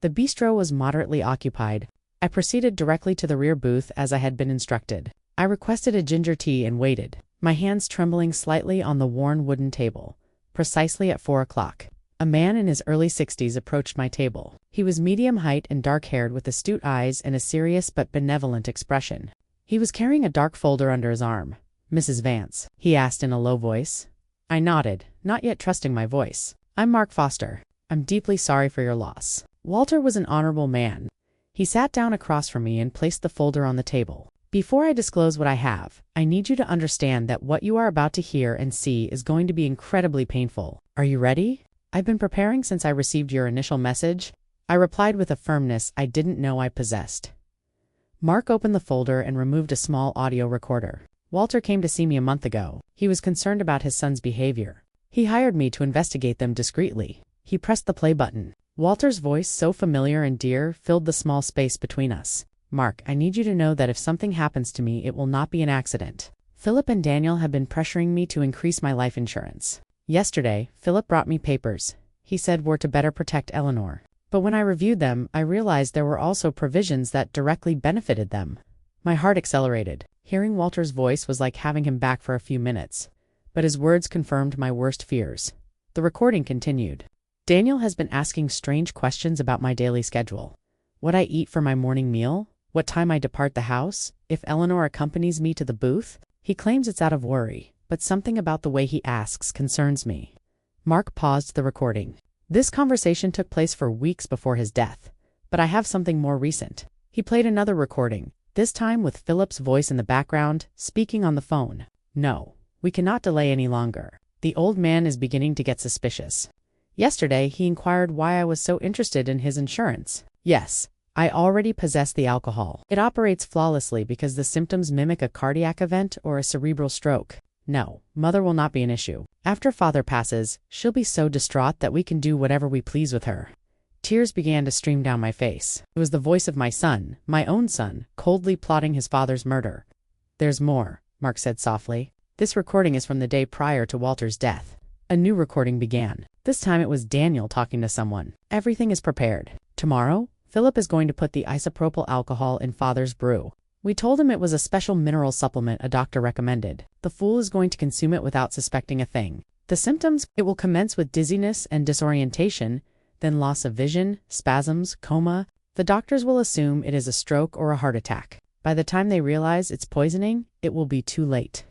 [SPEAKER 1] The bistro was moderately occupied. I proceeded directly to the rear booth as I had been instructed. I requested a ginger tea and waited, my hands trembling slightly on the worn wooden table. Precisely at 4 o'clock, a man in his early 60s approached my table. He was medium height and dark-haired with astute eyes and a serious but benevolent expression. He was carrying a dark folder under his arm. "Mrs. Vance?" he asked in a low voice. I nodded, not yet trusting my voice. "I'm Mark Foster. I'm deeply sorry for your loss." Walter was an honorable man. He sat down across from me and placed the folder on the table. Before I disclose what I have, I need you to understand that what you are about to hear and see is going to be incredibly painful. Are you ready? I've been preparing since I received your initial message. I replied with a firmness I didn't know I possessed. Mark opened the folder and removed a small audio recorder. Walter came to see me a month ago. He was concerned about his son's behavior. He hired me to investigate them discreetly. He pressed the play button. Walter's voice, so familiar and dear, filled the small space between us. Mark, I need you to know that if something happens to me, it will not be an accident. Philip and Daniel have been pressuring me to increase my life insurance. Yesterday, Philip brought me papers. He said were to better protect Eleanor. But when I reviewed them, I realized there were also provisions that directly benefited them. My heart accelerated. Hearing Walter's voice was like having him back for a few minutes. But his words confirmed my worst fears. The recording continued. Daniel has been asking strange questions about my daily schedule. What I eat for my morning meal? What time I depart the house? If Eleanor accompanies me to the booth? He claims it's out of worry, but something about the way he asks concerns me. Mark paused the recording. This conversation took place for weeks before his death, but I have something more recent. He played another recording, this time with Philip's voice in the background, speaking on the phone. No, we cannot delay any longer. The old man is beginning to get suspicious. Yesterday, he inquired why I was so interested in his insurance. Yes, I already possess the alcohol. It operates flawlessly because the symptoms mimic a cardiac event or a cerebral stroke. No, mother will not be an issue. After father passes, she'll be so distraught that we can do whatever we please with her. Tears began to stream down my face. It was the voice of my son, my own son, coldly plotting his father's murder. There's more, Mark said softly. This recording is from the day prior to Walter's death. A new recording began. This time it was Daniel talking to someone. Everything is prepared. Tomorrow, Philip is going to put the isopropyl alcohol in father's brew. We told him it was a special mineral supplement a doctor recommended. The fool is going to consume it without suspecting a thing. The symptoms, it will commence with dizziness and disorientation, then loss of vision, spasms, coma. The doctors will assume it is a stroke or a heart attack. By the time they realize it's poisoning, it will be too late.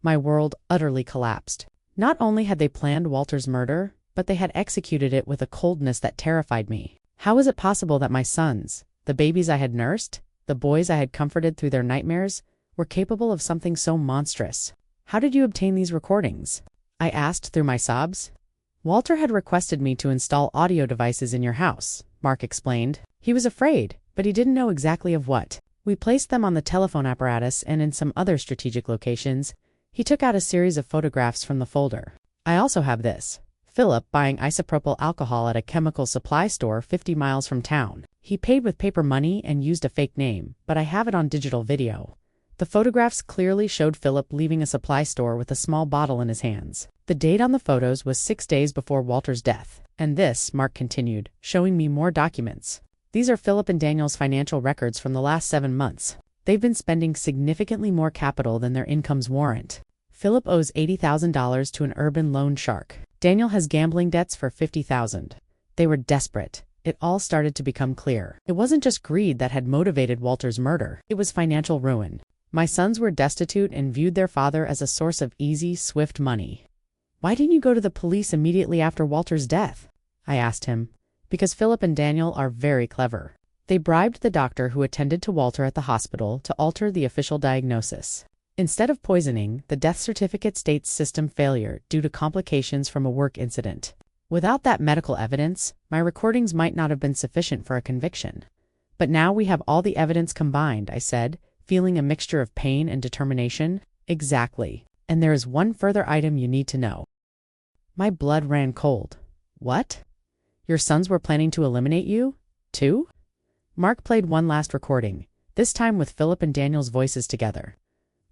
[SPEAKER 1] My world utterly collapsed. Not only had they planned Walter's murder, but they had executed it with a coldness that terrified me. How was it possible that my sons, the babies I had nursed, the boys I had comforted through their nightmares, were capable of something so monstrous? How did you obtain these recordings? I asked through my sobs. Walter had requested me to install audio devices in your house, Mark explained. He was afraid, but he didn't know exactly of what. We placed them on the telephone apparatus and in some other strategic locations. He took out a series of photographs from the folder. I also have this. Philip buying isopropyl alcohol at a chemical supply store 50 miles from town. He paid with paper money and used a fake name, but I have it on digital video. The photographs clearly showed Philip leaving a supply store with a small bottle in his hands. The date on the photos was 6 days before Walter's death. And this, Mark continued, showing me more documents. These are Philip and Daniel's financial records from the last 7 months. They've been spending significantly more capital than their incomes warrant. Philip owes $80,000 to an urban loan shark. Daniel has gambling debts for $50,000. They were desperate. It all started to become clear. It wasn't just greed that had motivated Walter's murder. It was financial ruin. My sons were destitute and viewed their father as a source of easy, swift money. Why didn't you go to the police immediately after Walter's death? I asked him. Because Philip and Daniel are very clever. They bribed the doctor who attended to Walter at the hospital to alter the official diagnosis. Instead of poisoning, the death certificate states system failure due to complications from a work incident. Without that medical evidence, my recordings might not have been sufficient for a conviction. But now we have all the evidence combined, I said, feeling a mixture of pain and determination. Exactly. And there is one further item you need to know. My blood ran cold. What? Your sons were planning to eliminate you? Too? Mark played one last recording, this time with Philip and Daniel's voices together.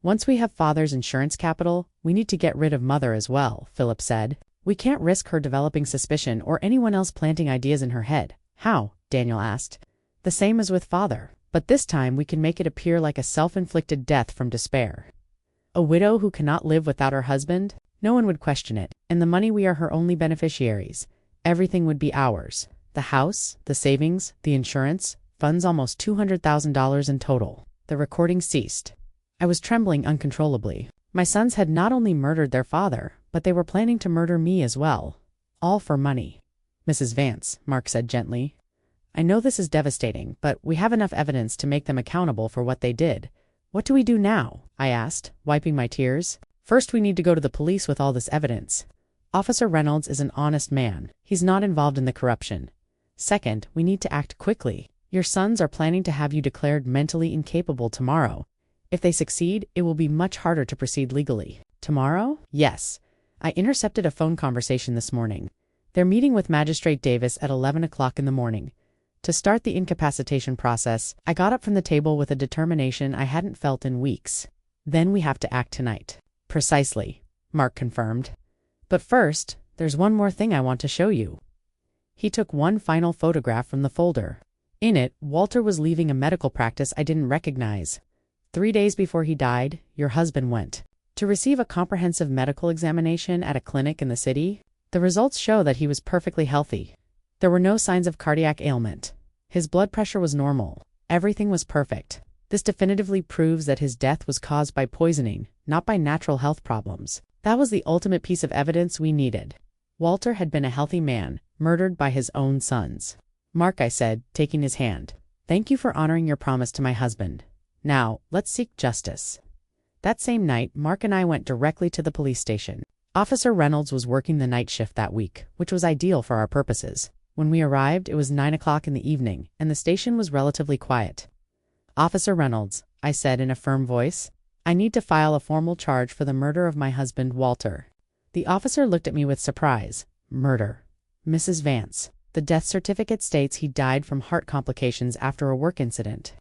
[SPEAKER 1] Once we have father's insurance capital, we need to get rid of mother as well, Philip said. We can't risk her developing suspicion or anyone else planting ideas in her head. How? Daniel asked. The same as with father, but this time we can make it appear like a self-inflicted death from despair. A widow who cannot live without her husband? No one would question it, and the money we are her only beneficiaries. Everything would be ours. The house, the savings, the insurance, funds almost $200,000 in total. The recording ceased. I was trembling uncontrollably. My sons had not only murdered their father, but they were planning to murder me as well. All for money. Mrs. Vance, Mark said gently. I know this is devastating, but we have enough evidence to make them accountable for what they did. What do we do now? I asked, wiping my tears. First, we need to go to the police with all this evidence. Officer Reynolds is an honest man. He's not involved in the corruption. Second, we need to act quickly. Your sons are planning to have you declared mentally incapable tomorrow. If they succeed, it will be much harder to proceed legally. Tomorrow? Yes. I intercepted a phone conversation this morning. They're meeting with Magistrate Davis at 11 o'clock in the morning. To start the incapacitation process, I got up from the table with a determination I hadn't felt in weeks. Then we have to act tonight. Precisely, Mark confirmed. But first, there's one more thing I want to show you. He took one final photograph from the folder. In it, Walter was leaving a medical practice I didn't recognize. 3 days before he died, your husband went to receive a comprehensive medical examination at a clinic in the city. The results show that he was perfectly healthy. There were no signs of cardiac ailment. His blood pressure was normal. Everything was perfect. This definitively proves that his death was caused by poisoning, not by natural health problems. That was the ultimate piece of evidence we needed. Walter had been a healthy man, murdered by his own sons. Mark, I said, taking his hand. Thank you for honoring your promise to my husband. Now, let's seek justice. That same night, Mark and I went directly to the police station. Officer Reynolds was working the night shift that week, which was ideal for our purposes. When we arrived, it was 9 o'clock in the evening, and the station was relatively quiet. Officer Reynolds, I said in a firm voice, I need to file a formal charge for the murder of my husband, Walter. The officer looked at me with surprise. Murder. Mrs. Vance. The death certificate states he died from heart complications after a work incident.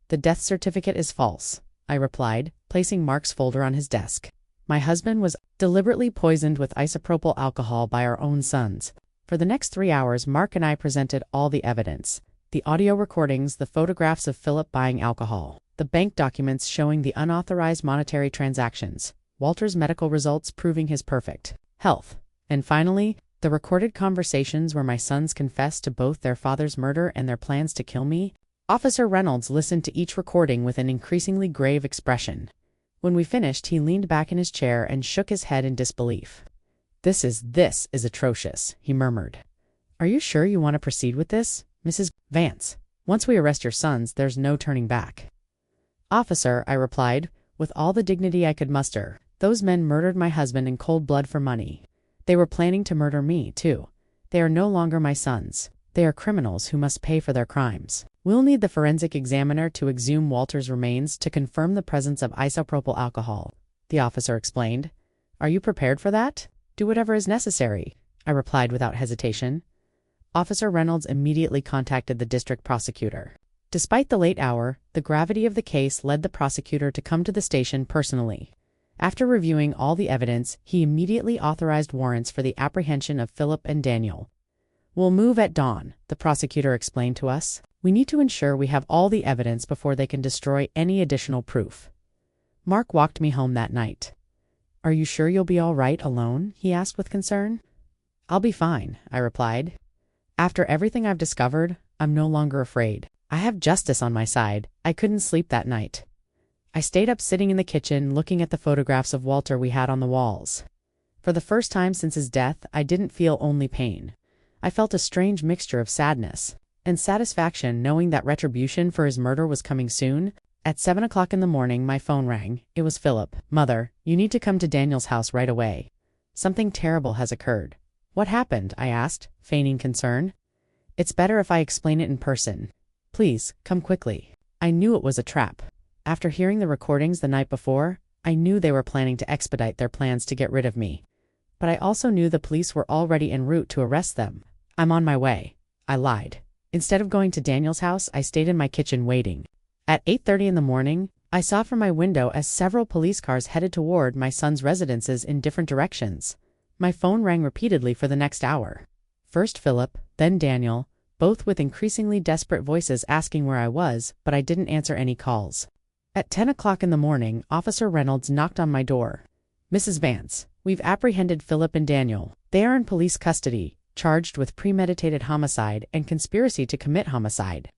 [SPEAKER 1] The death certificate is false, I replied, placing Mark's folder on his desk. My husband was deliberately poisoned with isopropyl alcohol by our own sons. For the next 3 hours, Mark and I presented all the evidence. The audio recordings, the photographs of Philip buying alcohol, the bank documents showing the unauthorized monetary transactions, Walter's medical results proving his perfect health, and finally, the recorded conversations where my sons confessed to both their father's murder and their plans to kill me. Officer Reynolds listened to each recording with an increasingly grave expression. When we finished, he leaned back in his chair and shook his head in disbelief. This is atrocious, he murmured. Are you sure you want to proceed with this, Mrs. Vance? Once we arrest your sons, there's no turning back. Officer, I replied, with all the dignity I could muster, those men murdered my husband in cold blood for money. They were planning to murder me, too. They are no longer my sons. They are criminals who must pay for their crimes. We'll need the forensic examiner to exhume Walter's remains to confirm the presence of isopropyl alcohol, the officer explained. Are you prepared for that? Do whatever is necessary, I replied without hesitation. Officer Reynolds immediately contacted the district prosecutor. Despite the late hour, the gravity of the case led the prosecutor to come to the station personally. After reviewing all the evidence, he immediately authorized warrants for the apprehension of Philip and Daniel. We'll move at dawn, the prosecutor explained to us. We need to ensure we have all the evidence before they can destroy any additional proof. Mark walked me home that night. Are you sure you'll be all right alone? He asked with concern. I'll be fine, I replied. After everything I've discovered, I'm no longer afraid. I have justice on my side. I couldn't sleep that night. I stayed up sitting in the kitchen looking at the photographs of Walter we had on the walls. For the first time since his death, I didn't feel only pain. I felt a strange mixture of sadness and satisfaction knowing that retribution for his murder was coming soon. At 7 o'clock in the morning, my phone rang. It was Philip. Mother, you need to come to Daniel's house right away. Something terrible has occurred. What happened? I asked, feigning concern. It's better if I explain it in person. Please, come quickly. I knew it was a trap. After hearing the recordings the night before, I knew they were planning to expedite their plans to get rid of me. But I also knew the police were already en route to arrest them. I'm on my way. I lied. Instead of going to Daniel's house, I stayed in my kitchen waiting. At 8:30 in the morning, I saw from my window as several police cars headed toward my son's residences in different directions. My phone rang repeatedly for the next hour. First Philip, then Daniel, both with increasingly desperate voices asking where I was, but I didn't answer any calls. At 10 o'clock in the morning, Officer Reynolds knocked on my door. Mrs. Vance, we've apprehended Philip and Daniel. They are in police custody, charged with premeditated homicide and conspiracy to commit homicide.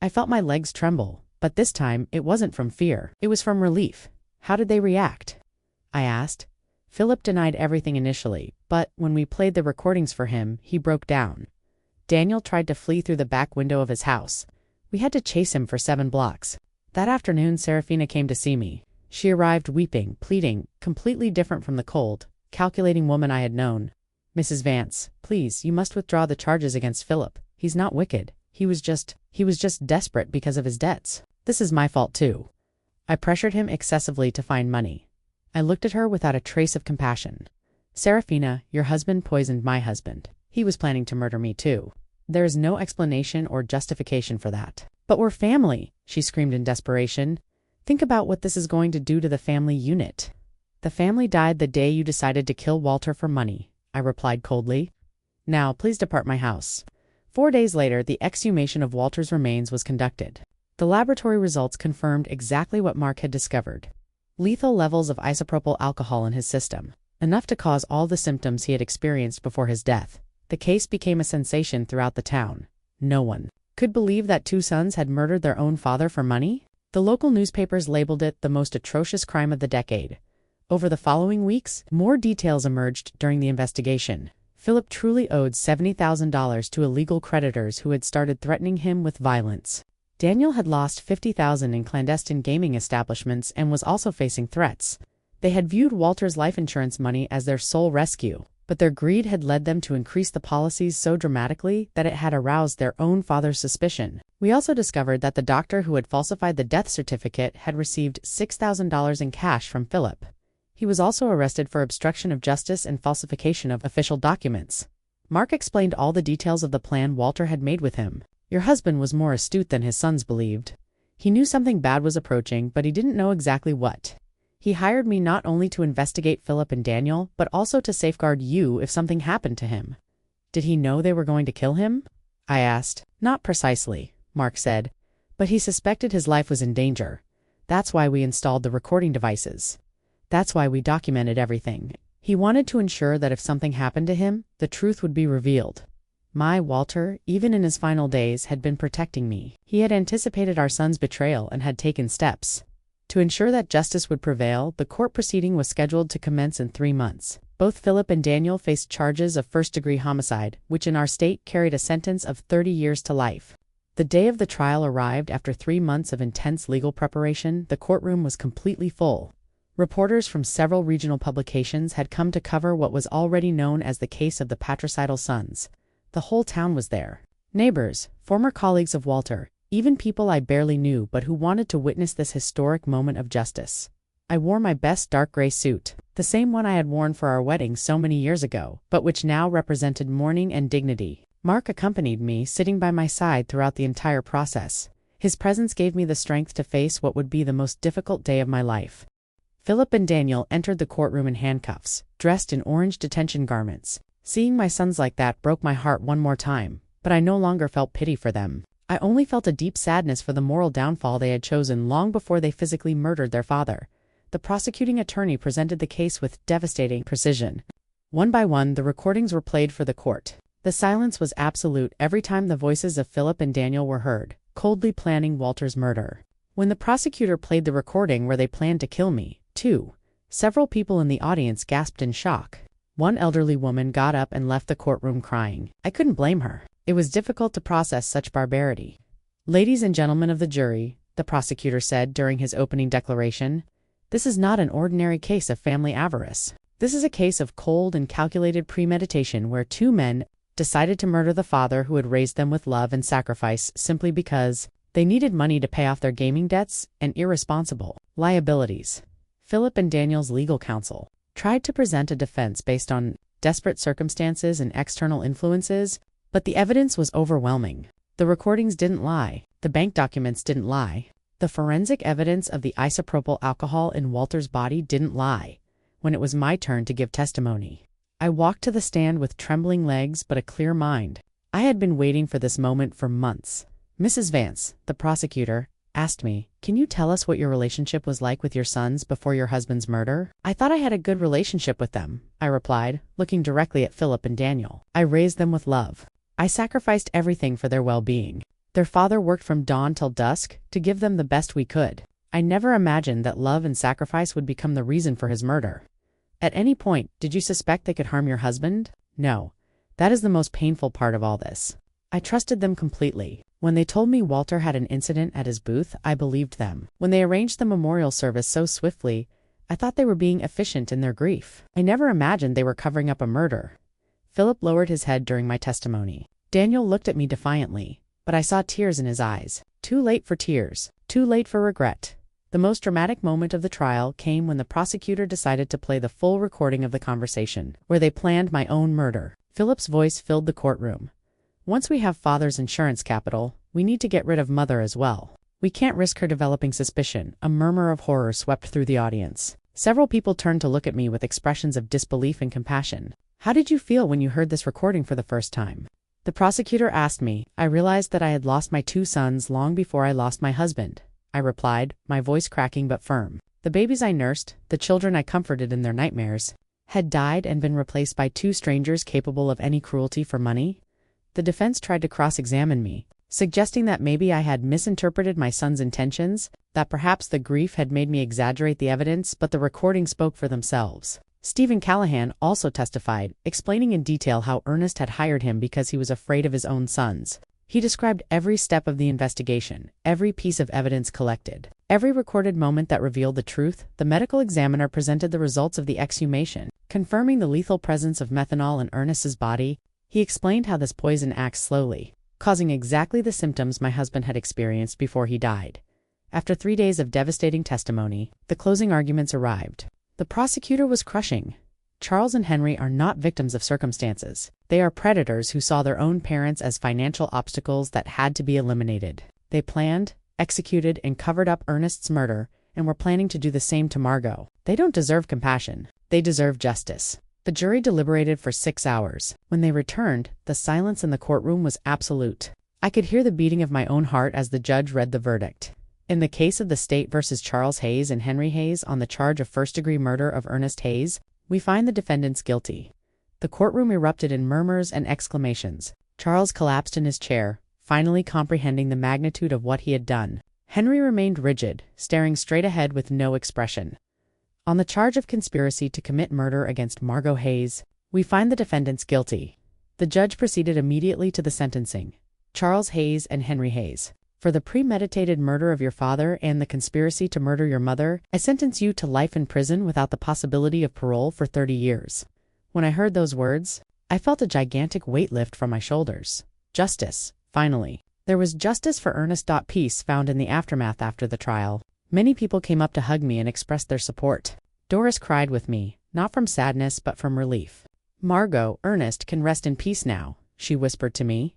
[SPEAKER 1] I felt my legs tremble, but this time it wasn't from fear. It was from relief. How did they react? I asked. Philip denied everything initially, but when we played the recordings for him, he broke down. Daniel tried to flee through the back window of his house. We had to chase him for 7 blocks. That afternoon, Serafina came to see me. She arrived weeping, pleading, completely different from the cold, calculating woman I had known. "Mrs. Vance, please, you must withdraw the charges against Philip. He's not wicked. He was just desperate because of his debts. This is my fault too." I pressured him excessively to find money. I looked at her without a trace of compassion. "Serafina, your husband poisoned my husband. He was planning to murder me too. There is no explanation or justification for that." "But we're family," she screamed in desperation. "Think about what this is going to do to the family unit." "The family died the day you decided to kill Walter for money," I replied coldly. "Now, please depart my house." 4 days later, the exhumation of Walter's remains was conducted. The laboratory results confirmed exactly what Mark had discovered. Lethal levels of isopropyl alcohol in his system, enough to cause all the symptoms he had experienced before his death. The case became a sensation throughout the town. No one could believe that 2 sons had murdered their own father for money. The local newspapers labeled it the most atrocious crime of the decade. Over the following weeks, more details emerged during the investigation. Philip truly owed $70,000 to illegal creditors who had started threatening him with violence. Daniel had lost $50,000 in clandestine gaming establishments and was also facing threats. They had viewed Walter's life insurance money as their sole rescue, but their greed had led them to increase the policies so dramatically that it had aroused their own father's suspicion. We also discovered that the doctor who had falsified the death certificate had received $6,000 in cash from Philip. He was also arrested for obstruction of justice and falsification of official documents. Mark explained all the details of the plan Walter had made with him. "Your husband was more astute than his sons believed. He knew something bad was approaching, but he didn't know exactly what. He hired me not only to investigate Philip and Daniel, but also to safeguard you if something happened to him." "Did he know they were going to kill him?" I asked. "Not precisely," Mark said, "but he suspected his life was in danger. That's why we installed the recording devices. That's why we documented everything. He wanted to ensure that if something happened to him, the truth would be revealed. My Walter, even in his final days, had been protecting me. He had anticipated our son's betrayal and had taken steps. To ensure that justice would prevail, the court proceeding was scheduled to commence in 3 months. Both Philip and Daniel faced charges of first-degree homicide, which in our state carried a sentence of 30 years to life. The day of the trial arrived after 3 months of intense legal preparation. The courtroom was completely full. Reporters from several regional publications had come to cover what was already known as the case of the patricidal sons. The whole town was there. Neighbors, former colleagues of Walter, even people I barely knew but who wanted to witness this historic moment of justice. I wore my best dark gray suit, the same one I had worn for our wedding so many years ago, but which now represented mourning and dignity. Mark accompanied me, sitting by my side throughout the entire process. His presence gave me the strength to face what would be the most difficult day of my life. Philip and Daniel entered the courtroom in handcuffs, dressed in orange detention garments. Seeing my sons like that broke my heart one more time, but I no longer felt pity for them. I only felt a deep sadness for the moral downfall they had chosen long before they physically murdered their father. The prosecuting attorney presented the case with devastating precision. One by one, the recordings were played for the court. The silence was absolute every time the voices of Philip and Daniel were heard, coldly planning Walter's murder. When the prosecutor played the recording where they planned to kill me, too, several people in the audience gasped in shock. One elderly woman got up and left the courtroom crying. I couldn't blame her. It was difficult to process such barbarity. "Ladies and gentlemen of the jury," the prosecutor said during his opening declaration, "this is not an ordinary case of family avarice. This is a case of cold and calculated premeditation where 2 men decided to murder the father who had raised them with love and sacrifice simply because they needed money to pay off their gaming debts and irresponsible liabilities." Philip and Daniel's legal counsel tried to present a defense based on desperate circumstances and external influences, but the evidence was overwhelming. The recordings didn't lie. The bank documents didn't lie. The forensic evidence of the isopropyl alcohol in Walter's body didn't lie. When it was my turn to give testimony, I walked to the stand with trembling legs but a clear mind. I had been waiting for this moment for months. "Mrs. Vance," the prosecutor asked me, "can you tell us what your relationship was like with your sons before your husband's murder?" "I thought I had a good relationship with them," I replied, looking directly at Philip and Daniel. "I raised them with love. I sacrificed everything for their well-being. Their father worked from dawn till dusk to give them the best we could. I never imagined that love and sacrifice would become the reason for his murder. At any point, did you suspect they could harm your husband? No. That is the most painful part of all this. I trusted them completely. When they told me Walter had an incident at his booth, I believed them. When they arranged the memorial service so swiftly, I thought they were being efficient in their grief. I never imagined they were covering up a murder. Philip lowered his head during my testimony. Daniel looked at me defiantly, but I saw tears in his eyes. Too late for tears. Too late for regret. The most dramatic moment of the trial came when the prosecutor decided to play the full recording of the conversation, where they planned my own murder. Philip's voice filled the courtroom. Once we have father's insurance capital, we need to get rid of mother as well. We can't risk her developing suspicion. A murmur of horror swept through the audience. Several people turned to look at me with expressions of disbelief and compassion. How did you feel when you heard this recording for the first time? The prosecutor asked me. I realized that I had lost my 2 sons long before I lost my husband. I replied, my voice cracking but firm. The babies I nursed, the children I comforted in their nightmares, had died and been replaced by 2 strangers capable of any cruelty for money. The defense tried to cross-examine me, suggesting that maybe I had misinterpreted my son's intentions, that perhaps the grief had made me exaggerate the evidence, but the recording spoke for themselves. Stephen Callahan also testified, explaining in detail how Ernest had hired him because he was afraid of his own sons. He described every step of the investigation, every piece of evidence collected, every recorded moment that revealed the truth. The medical examiner presented the results of the exhumation, confirming the lethal presence of methanol in Ernest's body. He explained how this poison acts slowly, causing exactly the symptoms my husband had experienced before he died. After 3 days of devastating testimony, the closing arguments arrived. The prosecutor was crushing. Charles and Henry are not victims of circumstances. They are predators who saw their own parents as financial obstacles that had to be eliminated. They planned, executed, and covered up Ernest's murder, and were planning to do the same to Margot. They don't deserve compassion. They deserve justice. The jury deliberated for 6 hours. When they returned, the silence in the courtroom was absolute. I could hear the beating of my own heart as the judge read the verdict. In the case of the state versus Charles Hayes and Henry Hayes on the charge of first-degree murder of Ernest Hayes, we find the defendants guilty. The courtroom erupted in murmurs and exclamations. Charles collapsed in his chair, finally comprehending the magnitude of what he had done. Henry remained rigid, staring straight ahead with no expression. On the charge of conspiracy to commit murder against Margot Hayes, we find the defendants guilty. The judge proceeded immediately to the sentencing. Charles Hayes and Henry Hayes. For the premeditated murder of your father and the conspiracy to murder your mother, I sentence you to life in prison without the possibility of parole for 30 years. When I heard those words, I felt a gigantic weight lift from my shoulders. Justice, finally. There was justice for Ernest. Peace found in the aftermath after the trial. Many people came up to hug me and expressed their support. Doris cried with me, not from sadness but from relief. Margot, Ernest can rest in peace now, she whispered to me.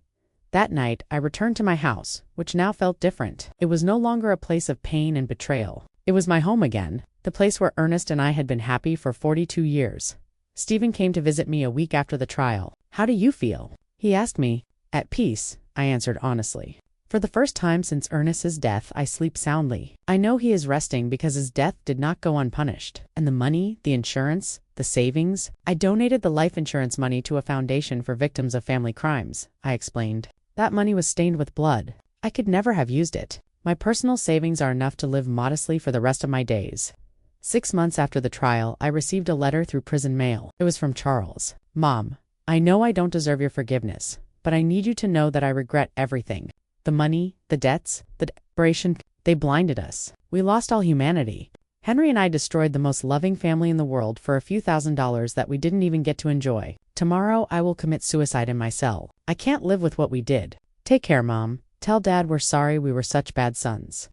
[SPEAKER 1] That night, I returned to my house, which now felt different. It was no longer a place of pain and betrayal. It was my home again, the place where Ernest and I had been happy for 42 years. Stephen came to visit me a week after the trial. How do you feel? He asked me. At peace, I answered honestly. For the first time since Ernest's death, I sleep soundly. I know he is resting because his death did not go unpunished. And the money, the insurance, the savings, I donated the life insurance money to a foundation for victims of family crimes, I explained. That money was stained with blood. I could never have used it. My personal savings are enough to live modestly for the rest of my days. 6 months after the trial, I received a letter through prison mail. It was from Charles. Mom, I know I don't deserve your forgiveness, but I need you to know that I regret everything. The money, the debts, the desperation, they blinded us. We lost all humanity. Henry and I destroyed the most loving family in the world for a few $1,000s that we didn't even get to enjoy. Tomorrow, I will commit suicide in my cell. I can't live with what we did. Take care, Mom. Tell Dad we're sorry we were such bad sons.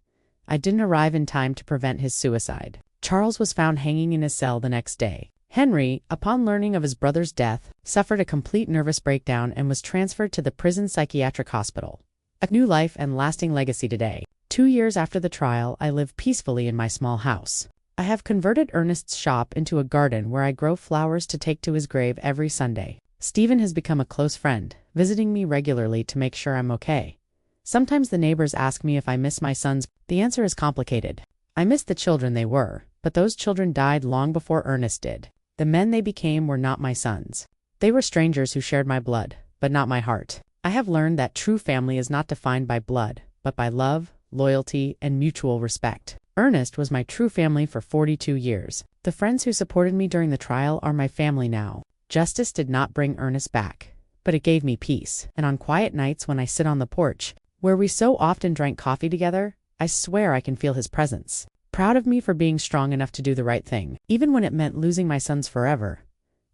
[SPEAKER 1] I didn't arrive in time to prevent his suicide. Charles was found hanging in his cell the next day. Henry, upon learning of his brother's death, suffered a complete nervous breakdown and was transferred to the prison psychiatric hospital. A new life and lasting legacy today. 2 years after the trial, I live peacefully in my small house. I have converted Ernest's shop into a garden where I grow flowers to take to his grave every Sunday. Stephen has become a close friend, visiting me regularly to make sure I'm okay. Sometimes the neighbors ask me if I miss my sons. The answer is complicated. I miss the children they were, but those children died long before Ernest did. The men they became were not my sons. They were strangers who shared my blood, but not my heart. I have learned that true family is not defined by blood, but by love, loyalty, and mutual respect. Ernest was my true family for 42 years. The friends who supported me during the trial are my family now. Justice did not bring Ernest back, but it gave me peace. And on quiet nights when I sit on the porch, where we so often drank coffee together. I swear I can feel his presence. Proud of me for being strong enough to do the right thing, even when it meant losing my sons forever.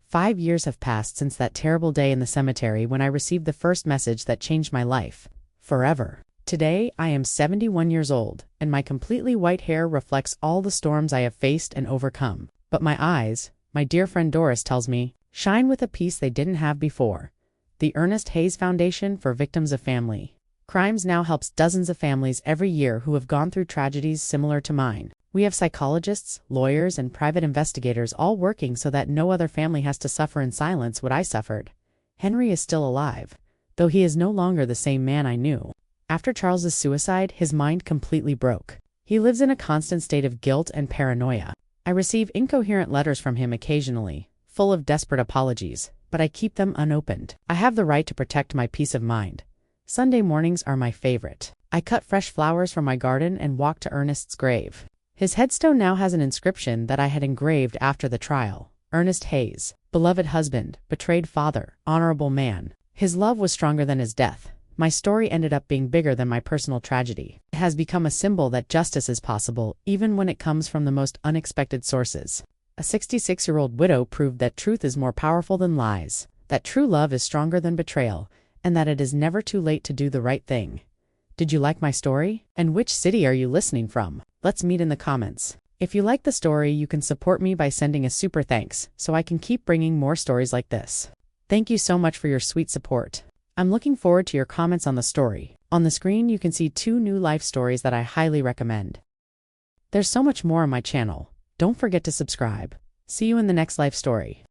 [SPEAKER 1] 5 years have passed since that terrible day in the cemetery when I received the first message that changed my life. Forever. Today, I am 71 years old, and my completely white hair reflects all the storms I have faced and overcome. But my eyes, my dear friend Doris tells me, shine with a peace they didn't have before. The Ernest Hayes Foundation for Victims of Family Crimes now helps dozens of families every year who have gone through tragedies similar to mine. We have psychologists, lawyers, and private investigators all working so that no other family has to suffer in silence what I suffered. Henry is still alive, though he is no longer the same man I knew. After Charles's suicide, his mind completely broke. He lives in a constant state of guilt and paranoia. I receive incoherent letters from him occasionally, full of desperate apologies, but I keep them unopened. I have the right to protect my peace of mind. Sunday mornings are my favorite. I cut fresh flowers from my garden and walk to Ernest's grave. His headstone now has an inscription that I had engraved after the trial. Ernest Hayes, beloved husband, betrayed father, honorable man. His love was stronger than his death. My story ended up being bigger than my personal tragedy. It has become a symbol that justice is possible, even when it comes from the most unexpected sources. A 66-year-old widow proved that truth is more powerful than lies, that true love is stronger than betrayal, and that it is never too late to do the right thing. Did you like my story? And which city are you listening from? Let's meet in the comments. If you like the story, you can support me by sending a super thanks, so I can keep bringing more stories like this. Thank you so much for your sweet support. I'm looking forward to your comments on the story. On the screen, you can see 2 new life stories that I highly recommend. There's so much more on my channel. Don't forget to subscribe. See you in the next life story.